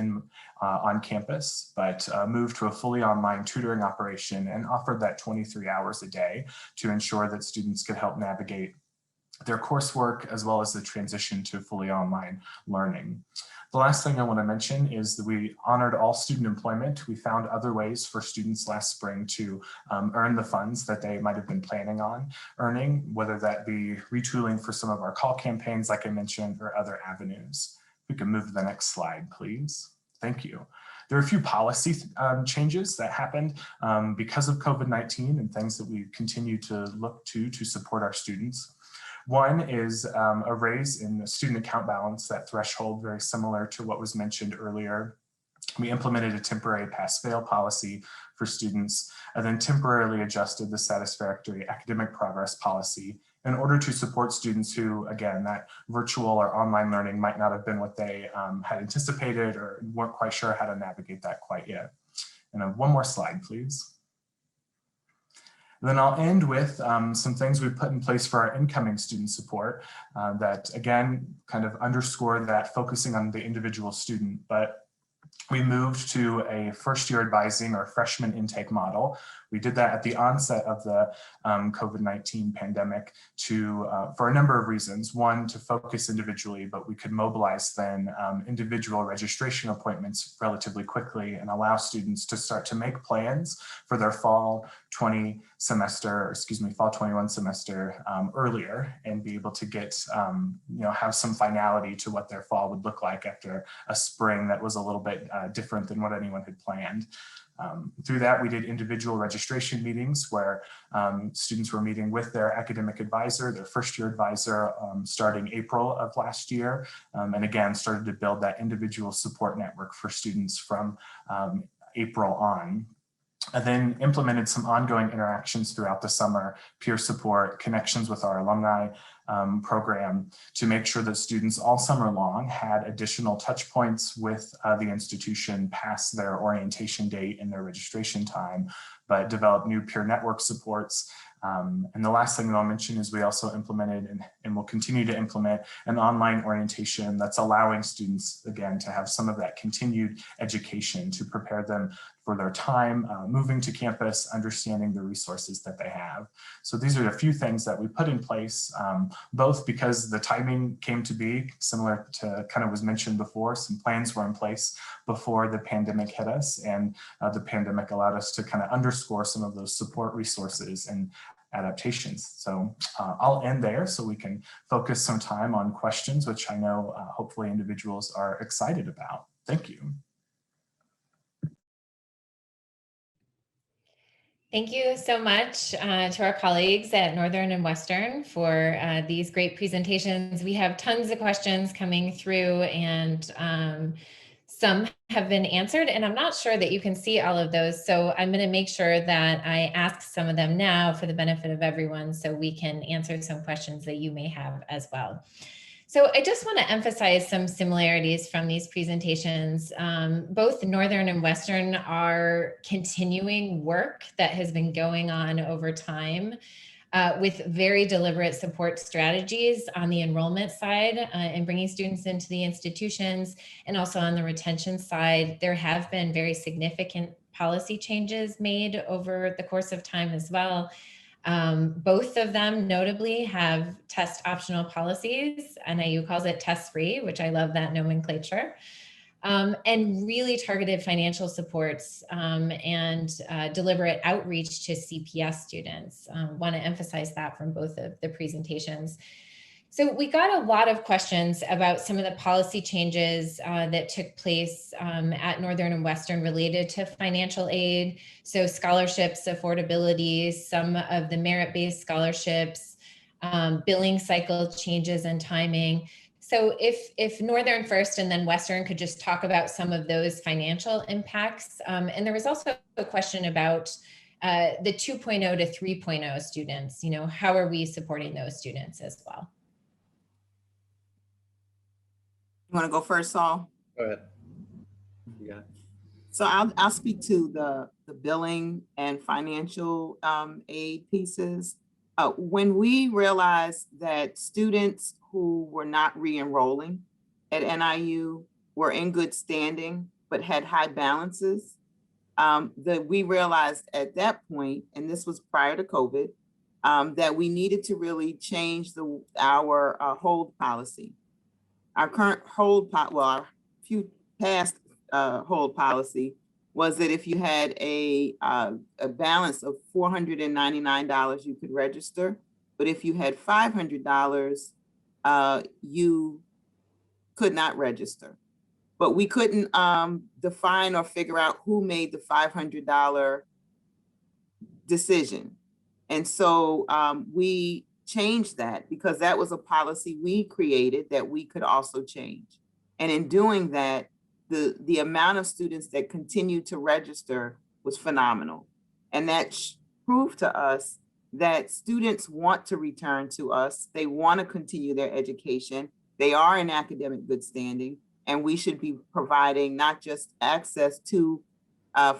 on campus, but moved to a fully online tutoring operation and offered that 23 hours a day to ensure that students could help navigate their coursework as well as the transition to fully online learning. The last thing I want to mention is that we honored all student employment. We found other ways for students last spring to earn the funds that they might have been planning on earning, whether that be retooling for some of our call campaigns, like I mentioned, or other avenues. We can move to the next slide, please. Thank you. There are a few policy changes that happened because of COVID-19 and things that we continue to look to support our students. One is a raise in the student account balance, that threshold, very similar to what was mentioned earlier. We implemented a temporary pass-fail policy for students and then temporarily adjusted the satisfactory academic progress policy in order to support students who, again, that virtual or online learning might not have been what they had anticipated or weren't quite sure how to navigate that quite yet. And one more slide, please. Then I'll end with some things we've put in place for our incoming student support that, again, kind of underscore that focusing on the individual student. But we moved to a first-year advising or freshman intake model. We did that at the onset of the COVID-19 pandemic for a number of reasons. One, to focus individually, but we could mobilize then individual registration appointments relatively quickly and allow students to start to make plans for their fall 21 semester earlier and be able to get, have some finality to what their fall would look like after a spring that was a little bit different than what anyone had planned. Through that, we did individual registration meetings where students were meeting with their academic advisor, their first-year advisor, starting April of last year, and again, started to build that individual support network for students from April on. And then implemented some ongoing interactions throughout the summer, peer support, connections with our alumni program to make sure that students all summer long had additional touch points with the institution past their orientation date and their registration time, but developed new peer network supports. And the last thing that I'll mention is we also implemented and will continue to implement an online orientation that's allowing students, again, to have some of that continued education to prepare them for their time moving to campus, understanding the resources that they have. So these are a few things that we put in place, both because the timing came to be similar to kind of was mentioned before. Some plans were in place before the pandemic hit us, and the pandemic allowed us to kind of underscore some of those support resources and adaptations. So I'll end there so we can focus some time on questions, which I know hopefully individuals are excited about. Thank you. Thank you so much to our colleagues at Northern and Western for these great presentations. We have tons of questions coming through, and some have been answered, and I'm not sure that you can see all of those. So I'm going to make sure that I ask some of them now for the benefit of everyone so we can answer some questions that you may have as well. So I just want to emphasize some similarities from these presentations. Both Northern and Western are continuing work that has been going on over time with very deliberate support strategies on the enrollment side and bringing students into the institutions, and also on the retention side. There have been very significant policy changes made over the course of time as well. Both of them notably have test optional policies. NIU calls it test free, which I love that nomenclature, and really targeted financial supports and deliberate outreach to CPS students. Want to emphasize that from both of the presentations. So we got a lot of questions about some of the policy changes that took place at Northern and Western related to financial aid. So scholarships, affordability, some of the merit-based scholarships, billing cycle changes and timing. So if Northern first and then Western could just talk about some of those financial impacts. And there was also a question about the 2.0 to 3.0 students, how are we supporting those students as well? You want to go first, Saul? Go ahead. Yeah. So I'll speak to the billing and financial aid pieces. When we realized that students who were not re-enrolling at NIU were in good standing but had high balances, we realized at that point, and this was prior to COVID, that we needed to really change our hold policy. Our current hold, our few past hold policy was that if you had a balance of $499, you could register. But if you had $500, you could not register. But we couldn't define or figure out who made the $500 decision. And so we changed that because that was a policy we created that we could also change. And in doing that, the amount of students that continued to register was phenomenal. And that proved to us that students want to return to us. They want to continue their education. They are in academic good standing, and we should be providing not just access to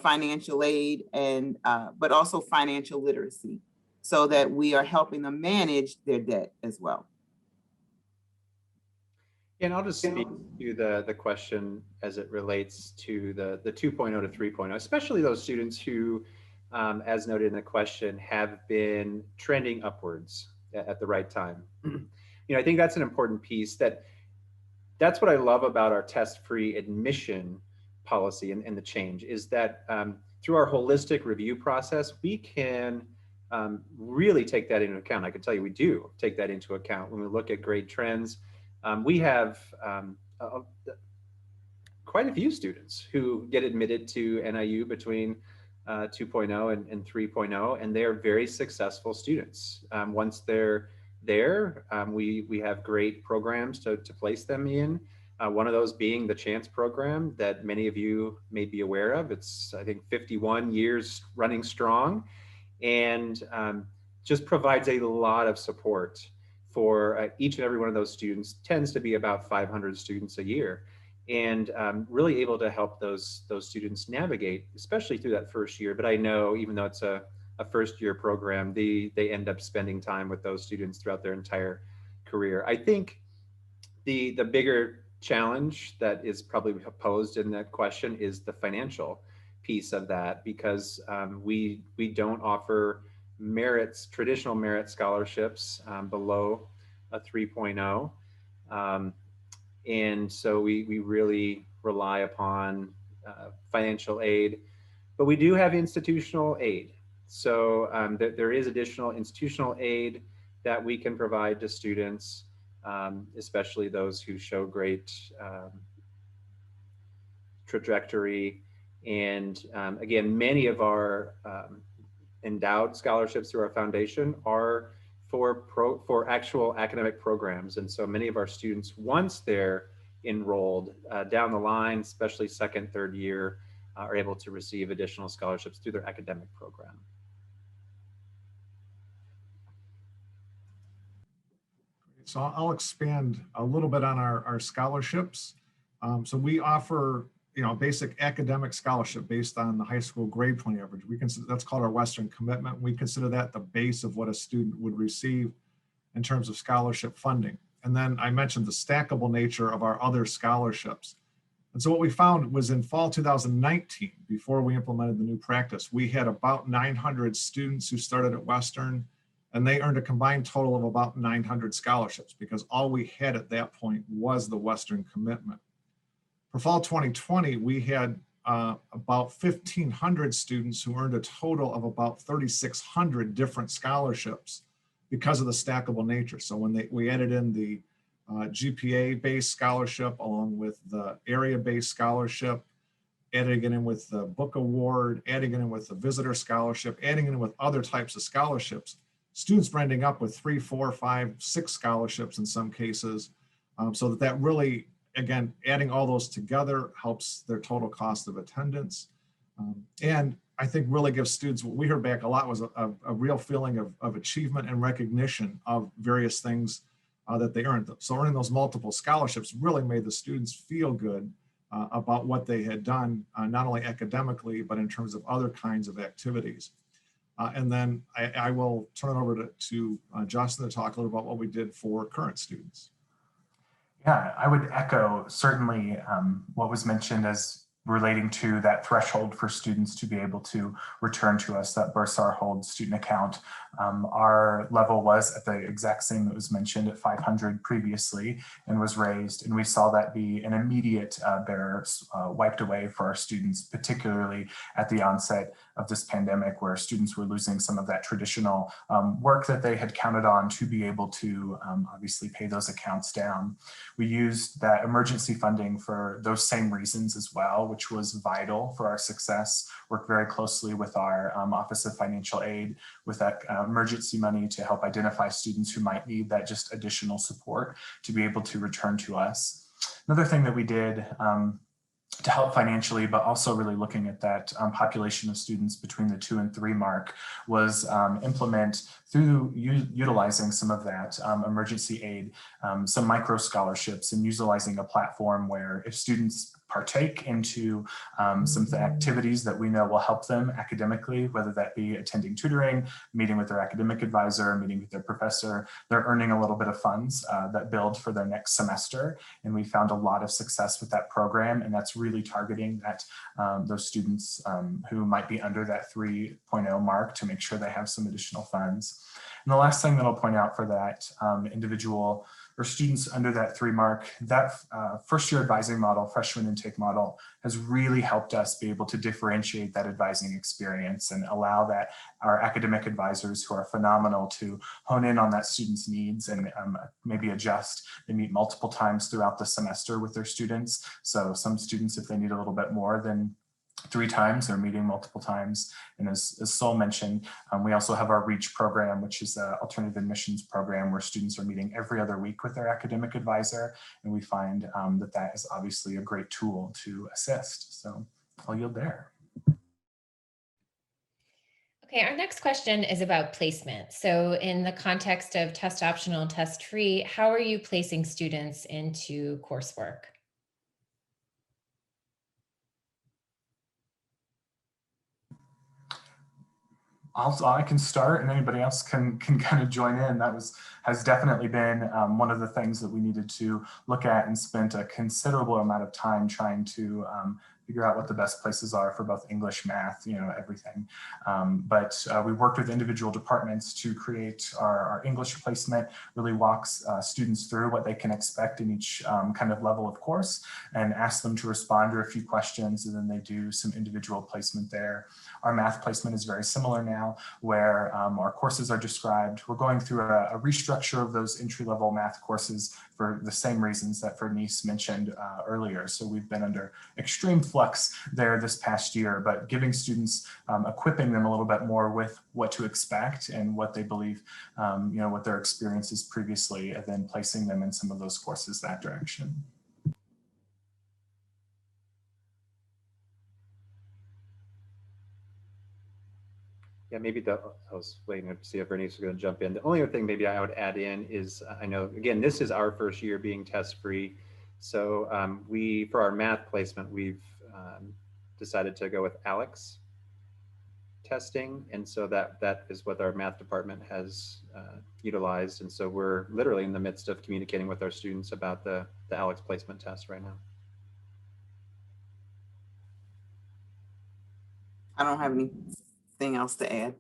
financial aid and but also financial literacy, so that we are helping them manage their debt as well. And I'll just speak to the question as it relates to the 2.0 to 3.0, especially those students who, as noted in the question, have been trending upwards at the right time. I think that's an important piece. That's what I love about our test-free admission policy and the change is that through our holistic review process, we can really take that into account. I can tell you we do take that into account when we look at grade trends. We have quite a few students who get admitted to NIU between 2.0 and 3.0, and they're very successful students. Once they're there, we have great programs to place them in. One of those being the Chance program that many of you may be aware of. It's, I think, 51 years running strong, and just provides a lot of support for each and every one of those students. Tends to be about 500 students a year, and really able to help those students navigate, especially through that first year. But I know even though it's a first year program, they end up spending time with those students throughout their entire career. I think the bigger challenge that is probably posed in that question is the financial piece of that, because we don't offer traditional merit scholarships below a 3.0. And so we really rely upon financial aid, but we do have institutional aid. So there is additional institutional aid that we can provide to students, especially those who show great trajectory. And again, many of our endowed scholarships through our foundation are for actual academic programs. And so many of our students, once they're enrolled down the line, especially second, third year, are able to receive additional scholarships through their academic program. So I'll expand a little bit on our scholarships. So we offer, a basic academic scholarship based on the high school grade point average. We consider that's called our Western commitment. We consider that the base of what a student would receive in terms of scholarship funding. And then I mentioned the stackable nature of our other scholarships. And so what we found was in fall 2019, before we implemented the new practice, we had about 900 students who started at Western, and they earned a combined total of about 900 scholarships because all we had at that point was the Western commitment. For fall 2020, we had about 1,500 students who earned a total of about 3,600 different scholarships because of the stackable nature. So when we added in the GPA-based scholarship along with the area-based scholarship, adding it in with the book award, adding it in with the visitor scholarship, adding it in with other types of scholarships, students were ending up with 3, 4, 5, 6 scholarships in some cases. So that really, again, adding all those together helps their total cost of attendance. And I think really gives students, what we heard back a lot was a real feeling of achievement and recognition of various things that they earned. So earning those multiple scholarships really made the students feel good about what they had done, not only academically, but in terms of other kinds of activities. And then I will turn it over to Justin to talk a little about what we did for current students. Yeah, I would echo certainly what was mentioned as relating to that threshold for students to be able to return to us, that Bursar Hold student account. Our level was at the exact same that was mentioned at 500 previously and was raised. And we saw that be an immediate barrier wiped away for our students, particularly at the onset of this pandemic where students were losing some of that traditional work that they had counted on to be able to obviously pay those accounts down. We used that emergency funding for those same reasons as well, which was vital for our success. Worked very closely with our Office of Financial Aid with that emergency money to help identify students who might need that just additional support to be able to return to us. Another thing that we did to help financially, but also really looking at that population of students between the 2 and 3 mark was implement through utilizing some of that emergency aid, some micro scholarships and utilizing a platform where if students partake into some of the activities that we know will help them academically, whether that be attending tutoring, meeting with their academic advisor, meeting with their professor. They're earning a little bit of funds that build for their next semester. And we found a lot of success with that program. And that's really targeting that those students who might be under that 3.0 mark to make sure they have some additional funds. And the last thing that I'll point out for that individual or students under that 3 mark, that first year advising model, freshman intake model, has really helped us be able to differentiate that advising experience and allow that our academic advisors, who are phenomenal, to hone in on that student's needs and maybe adjust. They meet multiple times throughout the semester with their students. So some students, if they need a little bit more than 3 times, they're meeting multiple times. And as Sol mentioned, we also have our REACH program, which is an alternative admissions program where students are meeting every other week with their academic advisor. And we find that that is obviously a great tool to assist. So I'll yield there. Okay, our next question is about placement. So in the context of test optional, test free, how are you placing students into coursework? I can start, and anybody else can kind of join in. That has definitely been one of the things that we needed to look at and spent a considerable amount of time trying to figure out what the best places are for both English, math, everything. But we worked with individual departments to create our English placement, really walks students through what they can expect in each kind of level of course, and ask them to respond to a few questions, and then they do some individual placement there. Our math placement is very similar now, where our courses are described. We're going through a restructure of those entry-level math courses for the same reasons that Vernese mentioned earlier. So we've been under extreme flux there this past year, but giving students, equipping them a little bit more with what to expect and what they believe, what their experiences previously, and then placing them in some of those courses that direction. Yeah, maybe I was waiting to see if Vernese was going to jump in. The only other thing maybe I would add in is, I know, again, this is our first year being test-free. So for our math placement, we've decided to go with Alex testing. And so that is what our math department has utilized. And so we're literally in the midst of communicating with our students about the Alex placement test right now. I don't have anything else to add.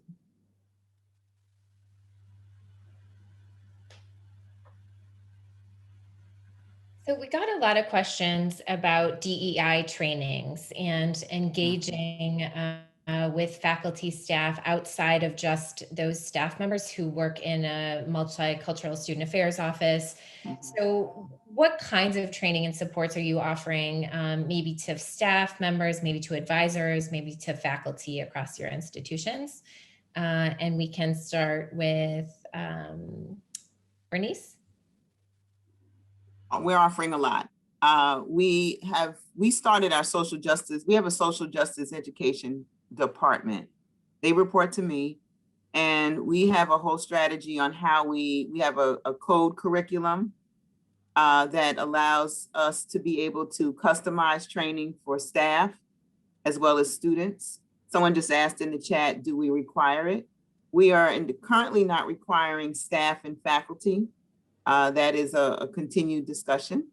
So we got a lot of questions about DEI trainings and engaging with faculty staff outside of just those staff members who work in a multicultural student affairs office. So what kinds of training and supports are you offering, maybe to staff members, maybe to advisors, maybe to faculty across your institutions? And we can start with Vernese. We're offering a lot. We started our social justice. We have a social justice education department. They report to me, and we have a whole strategy on how we have a code curriculum that allows us to be able to customize training for staff as well as students. Someone just asked in the chat, do we require it? We are currently not requiring staff and faculty. That is a continued discussion,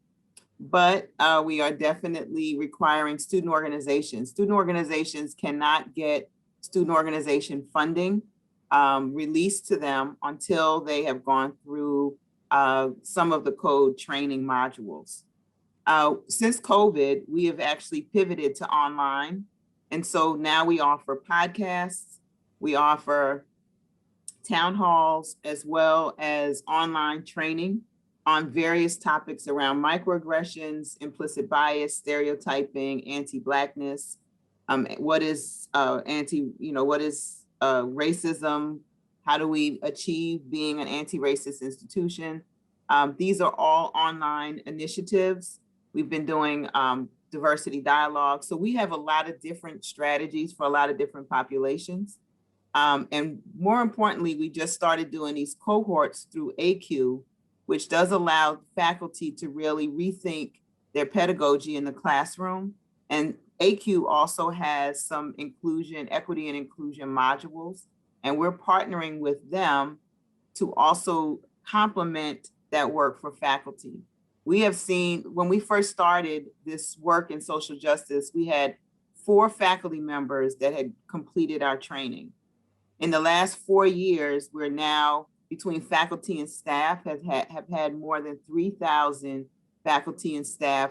but we are definitely requiring student organizations. Student organizations cannot get student organization funding released to them until they have gone through some of the code training modules. Since COVID, we have actually pivoted to online. And so now we offer podcasts, we offer town halls, as well as online training on various topics around microaggressions, implicit bias, stereotyping, anti-Blackness, what is racism? How do we achieve being an anti-racist institution? These are all online initiatives. We've been doing diversity dialogue. So we have a lot of different strategies for a lot of different populations. And more importantly, we just started doing these cohorts through AQ, which does allow faculty to really rethink their pedagogy in the classroom. And AQ also has some inclusion, equity and inclusion modules, and we're partnering with them to also complement that work for faculty. We have seen, when we first started this work in social justice, we had 4 faculty members that had completed our training. In the last 4 years, we're now, between faculty and staff, have had more than 3,000 faculty and staff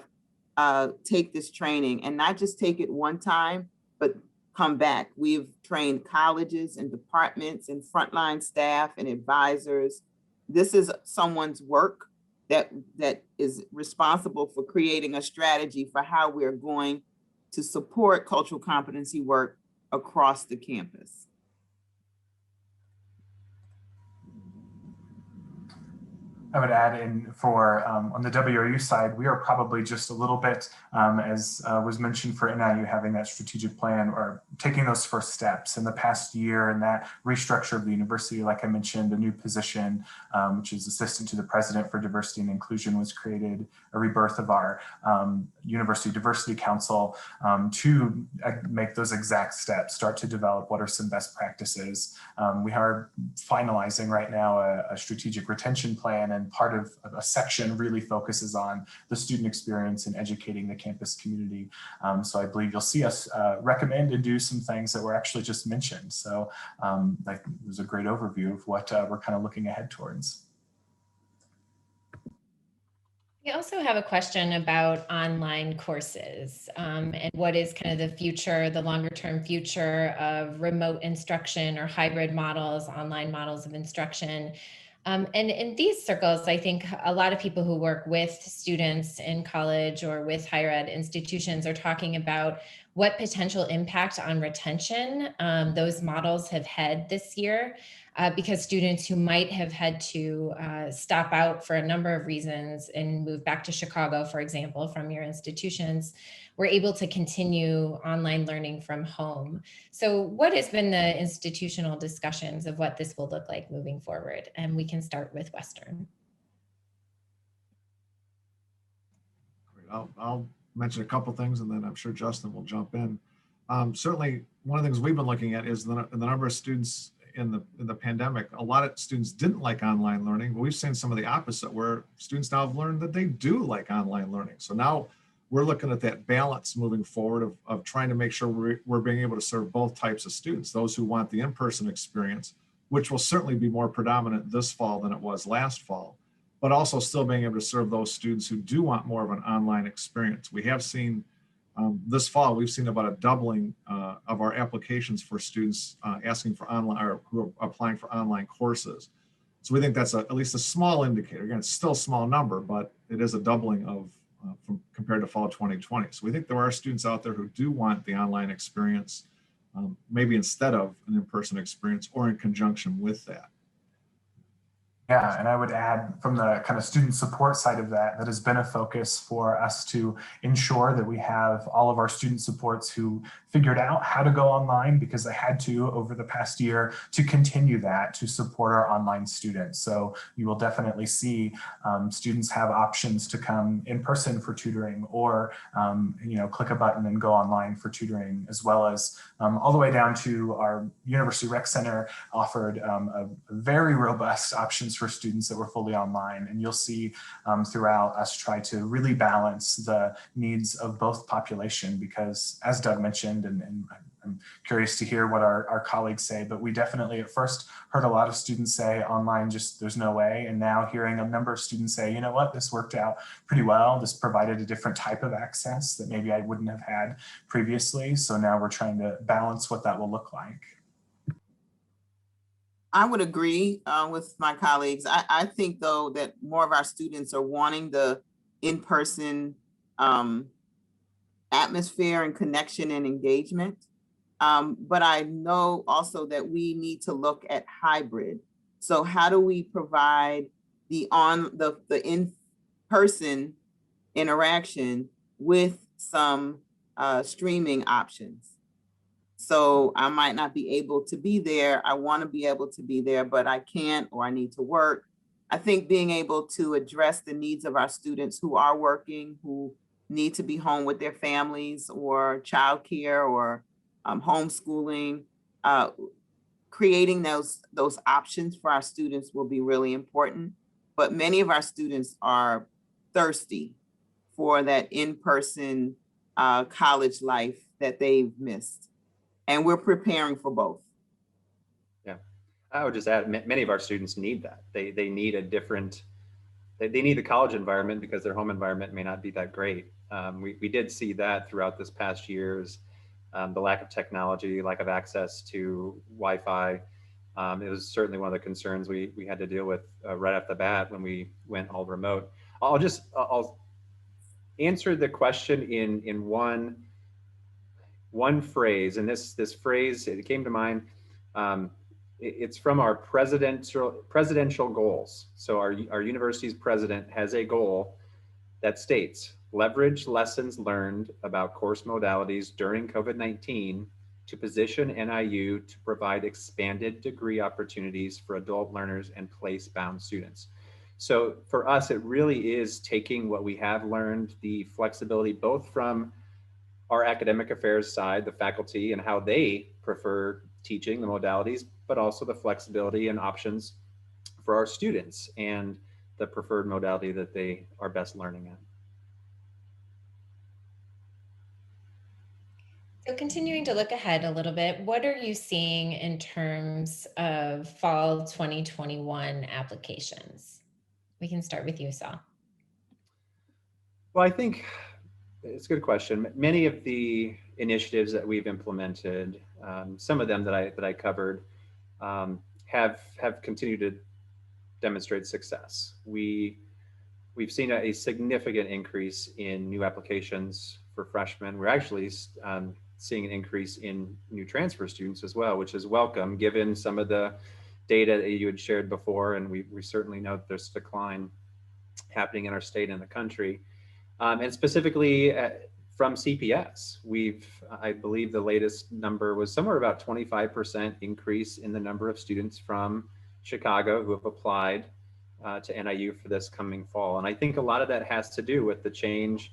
take this training, and not just take it one time, but come back. We've trained colleges and departments and frontline staff and advisors. This is someone's work that is responsible for creating a strategy for how we're going to support cultural competency work across the campus. I would add in for on the WRU side, we are probably just a little bit, as was mentioned for NIU, having that strategic plan or taking those first steps in the past year, and that restructure of the university. Like I mentioned, a new position, which is Assistant to the President for Diversity and Inclusion, was created, a rebirth of our University Diversity Council to make those exact steps, start to develop what are some best practices. We are finalizing right now a strategic retention plan, and part of a section really focuses on the student experience and educating the campus community. So I believe you'll see us recommend and do some things that were actually just mentioned. So like, it was a great overview of what we're kind of looking ahead towards. We also have a question about online courses and what is kind of the future, the longer term future of remote instruction or hybrid models, online models of instruction. And in these circles, I think a lot of people who work with students in college or with higher ed institutions are talking about what potential impact on retention those models have had this year, because students who might have had to stop out for a number of reasons and move back to Chicago, for example, from your institutions, were able to continue online learning from home. So what has been the institutional discussions of what this will look like moving forward? And we can start with Western. I'll mention a couple things, and then I'm sure Justin will jump in. Certainly, one of the things we've been looking at is the number of students in the pandemic. A lot of students didn't like online learning, but we've seen some of the opposite, where students now have learned that they do like online learning. So now we're looking at that balance moving forward of trying to make sure we're being able to serve both types of students, those who want the in-person experience, which will certainly be more predominant this fall than it was last fall, but also still being able to serve those students who do want more of an online experience. We have seen this fall, we've seen about a doubling of our applications for students asking for online, or who are applying for online courses. So we think that's at least a small indicator. Again, it's still a small number, but it is a doubling of compared to fall 2020. So we think there are students out there who do want the online experience, maybe instead of an in-person experience or in conjunction with that. Yeah, and I would add from the kind of student support side of that has been a focus for us to ensure that we have all of our student supports who figured out how to go online because they had to over the past year, to continue that to support our online students. So you will definitely see students have options to come in person for tutoring, or click a button and go online for tutoring, as well as all the way down to our University Rec Center offered a very robust options for students that were fully online. And you'll see throughout us try to really balance the needs of both population, because as Doug mentioned, and I'm curious to hear what our colleagues say, but we definitely at first heard a lot of students say online, just there's no way. And now hearing a number of students say, you know what, this worked out pretty well. This provided a different type of access that maybe I wouldn't have had previously. So now we're trying to balance what that will look like. I would agree with my colleagues. I think, though, that more of our students are wanting the in-person atmosphere and connection and engagement. But I know also that we need to look at hybrid. So how do we provide the in-person interaction with some streaming options? So I might not be able to be there. I want to be able to be there, but I can't, or I need to work. I think being able to address the needs of our students who are working, who need to be home with their families or childcare or homeschooling. Creating those options for our students will be really important. But many of our students are thirsty for that in-person college life that they've missed. And we're preparing for both. Yeah, I would just add, many of our students need that. They need a different, they need the college environment because their home environment may not be that great. We did see that throughout this past year's, the lack of technology, lack of access to Wi-Fi. It was certainly one of the concerns we had to deal with right off the bat when we went all remote. I'll answer the question in one phrase, and this phrase, it came to mind. It's from our presidential goals. So our university's president has a goal that states, leverage lessons learned about course modalities during COVID-19 to position NIU to provide expanded degree opportunities for adult learners and place-bound students. So for us, it really is taking what we have learned, the flexibility both from our academic affairs side, the faculty and how they prefer teaching the modalities, but also the flexibility and options for our students and the preferred modality that they are best learning at. So continuing to look ahead a little bit, what are you seeing in terms of fall 2021 applications? We can start with you, Saul. Well, I think it's a good question. Many of the initiatives that we've implemented, some of them that I covered, have continued to demonstrate success. We've seen a significant increase in new applications for freshmen. We're actually seeing an increase in new transfer students as well, which is welcome given some of the data that you had shared before. And we certainly know that there's a decline happening in our state and the country. And specifically from CPS, I believe the latest number was somewhere about 25% increase in the number of students from Chicago who have applied to NIU for this coming fall. And I think a lot of that has to do with the change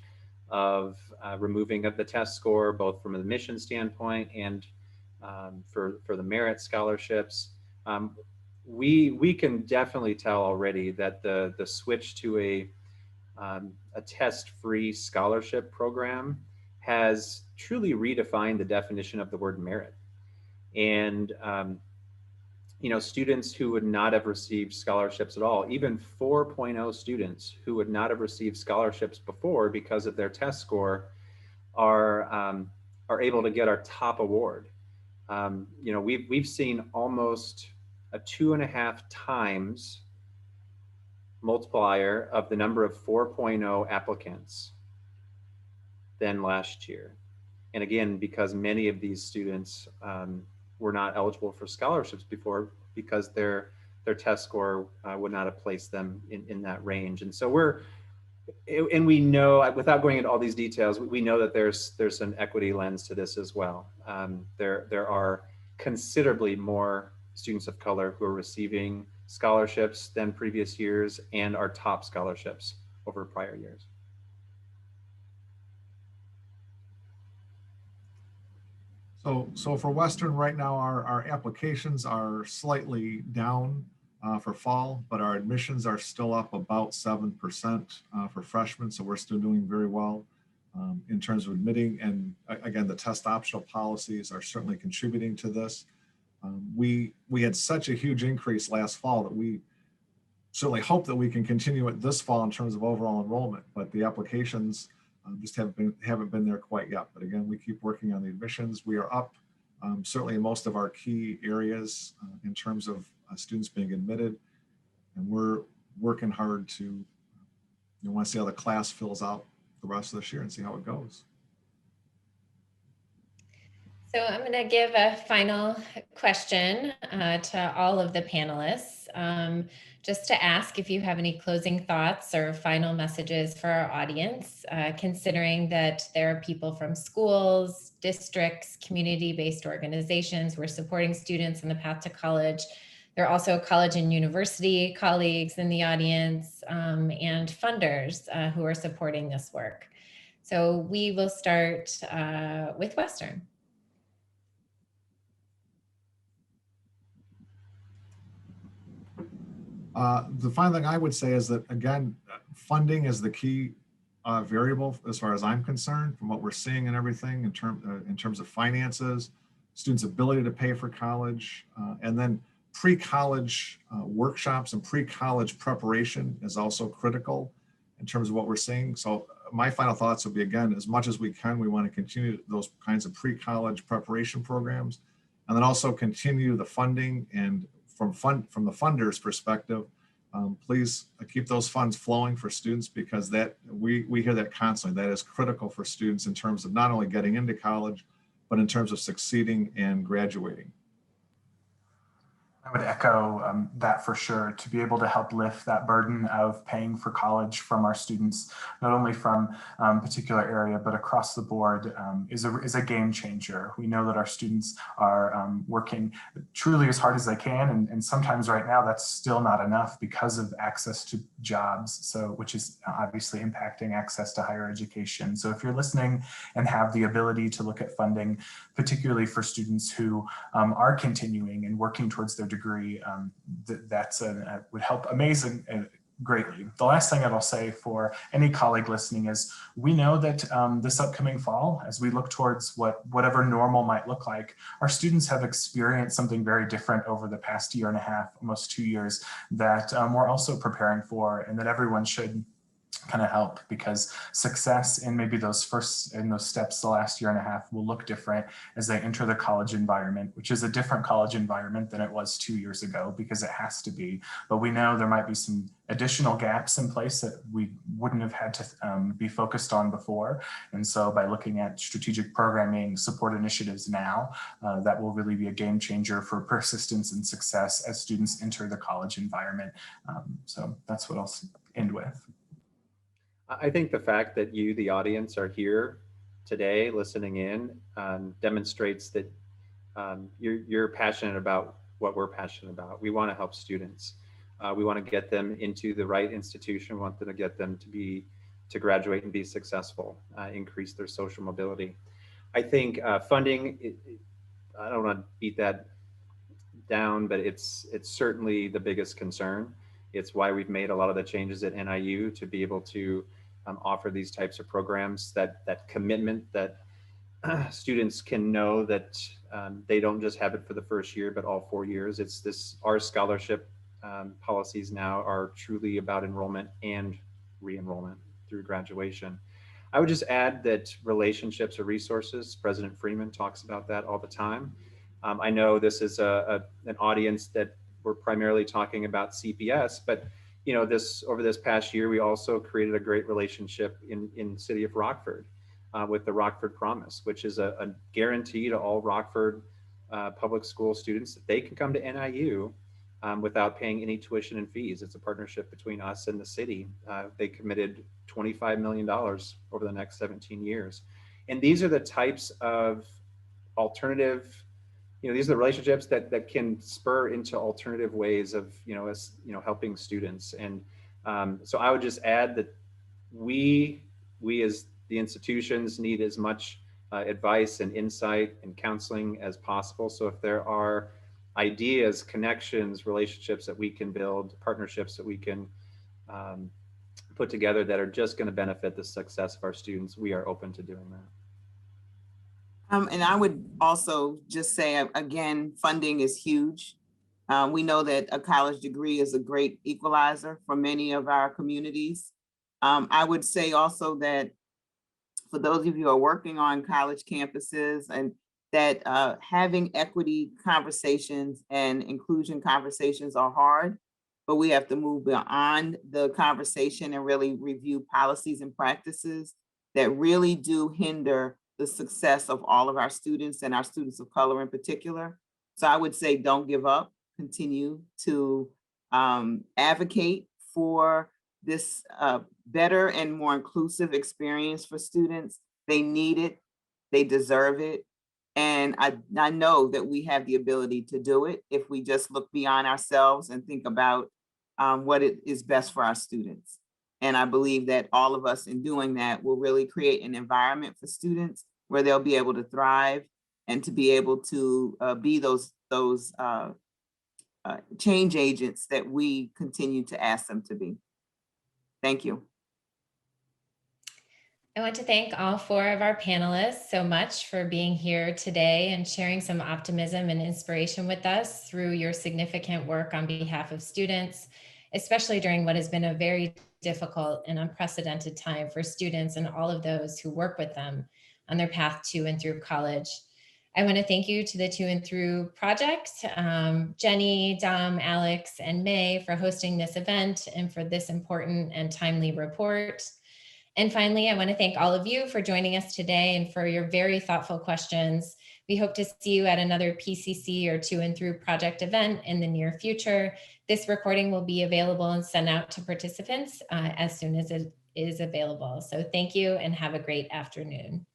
of removing of the test score, both from an admission standpoint and for the merit scholarships. We can definitely tell already that the switch to a test-free scholarship program has truly redefined the definition of the word merit. And students who would not have received scholarships at all, even 4.0 students who would not have received scholarships before because of their test score, are able to get our top award. We've seen almost a 2.5 times multiplier of the number of 4.0 applicants than last year. And again, because many of these students were not eligible for scholarships before because their test score would not have placed them in that range. And so we know, without going into all these details, we know that there's an equity lens to this as well. There are considerably more students of color who are receiving scholarships than previous years and our top scholarships over prior years. So for Western right now, our applications are slightly down for fall, but our admissions are still up about 7% for freshmen. So we're still doing very well in terms of admitting. And again, the test optional policies are certainly contributing to this. We had such a huge increase last fall that we certainly hope that we can continue it this fall in terms of overall enrollment, but the applications just haven't been there quite yet. But again, we keep working on the admissions. We are up certainly in most of our key areas in terms of students being admitted, and we're working hard to want to see how the class fills out the rest of this year and see how it goes. So I'm going to give a final question to all of the panelists, just to ask if you have any closing thoughts or final messages for our audience, considering that there are people from schools, districts, community-based organizations who are supporting students in the path to college. There are also college and university colleagues in the audience and funders who are supporting this work. So we will start with Western. The final thing I would say is that, again, funding is the key variable as far as I'm concerned, from what we're seeing and everything in terms of finances, students' ability to pay for college, and then pre-college workshops and pre-college preparation is also critical in terms of what we're seeing. So my final thoughts would be, again, as much as we can, we want to continue those kinds of pre-college preparation programs, and then also continue the funding. And from the funders' perspective, please keep those funds flowing for students, because that we hear that constantly. That is critical for students in terms of not only getting into college, but in terms of succeeding and graduating. I would echo that for sure, to be able to help lift that burden of paying for college from our students, not only from a particular area, but across the board, is a game changer. We know that our students are working truly as hard as they can, and sometimes right now that's still not enough because of access to jobs, so which is obviously impacting access to higher education. So if you're listening and have the ability to look at funding, particularly for students who are continuing and working towards their degree, would help amazing greatly. The last thing that I'll say for any colleague listening is, we know that this upcoming fall, as we look towards whatever normal might look like, our students have experienced something very different over the past year and a half, almost 2 years, that we're also preparing for, and that everyone should kind of help, because success in maybe those steps the last year and a half will look different as they enter the college environment, which is a different college environment than it was 2 years ago, because it has to be. But we know there might be some additional gaps in place that we wouldn't have had to be focused on before. And so by looking at strategic programming support initiatives now, that will really be a game changer for persistence and success as students enter the college environment. So that's what I'll end with. I think the fact that you, the audience, are here today listening in demonstrates that you're passionate about what we're passionate about. We want to help students. We want to get them into the right institution. We want them to get them to graduate and be successful, increase their social mobility. I think funding, I don't want to beat that down, but it's certainly the biggest concern. It's why we've made a lot of the changes at NIU to be able to offer these types of programs, that commitment that students can know that they don't just have it for the first year, but all 4 years. Our scholarship policies now are truly about enrollment and re-enrollment through graduation. I would just add that relationships are resources. President Freeman talks about that all the time. I know this is an audience that we're primarily talking about CPS, but over this past year, we also created a great relationship in city of Rockford with the Rockford Promise, which is a guarantee to all Rockford public school students that they can come to NIU without paying any tuition and fees. It's a partnership between us and the city. They committed $25 million over the next 17 years. And these are the types of alternative, these are the relationships that can spur into alternative ways of, helping students. And so I would just add that we as the institutions need as much advice and insight and counseling as possible. So if there are ideas, connections, relationships that we can build, partnerships that we can put together that are just going to benefit the success of our students, we are open to doing that. And I would also just say, again, funding is huge. We know that a college degree is a great equalizer for many of our communities. I would say also that for those of you who are working on college campuses, and that having equity conversations and inclusion conversations are hard, but we have to move beyond the conversation and really review policies and practices that really do hinder the success of all of our students, and our students of color in particular. So I would say, don't give up, continue to advocate for this better and more inclusive experience for students. They need it, they deserve it. And I know that we have the ability to do it if we just look beyond ourselves and think about what is best for our students. And I believe that all of us in doing that will really create an environment for students where they'll be able to thrive and to be able to be those change agents that we continue to ask them to be. Thank you. I want to thank all 4 of our panelists so much for being here today and sharing some optimism and inspiration with us through your significant work on behalf of students, especially during what has been a very difficult and unprecedented time for students and all of those who work with them on their path to and through college. I want to thank you to the To and Through Project, Jenny, Dom, Alex, and May for hosting this event and for this important and timely report. And finally, I want to thank all of you for joining us today and for your very thoughtful questions. We hope to see you at another PCC or To and Through Project event in the near future. This recording will be available and sent out to participants as soon as it is available. So thank you and have a great afternoon.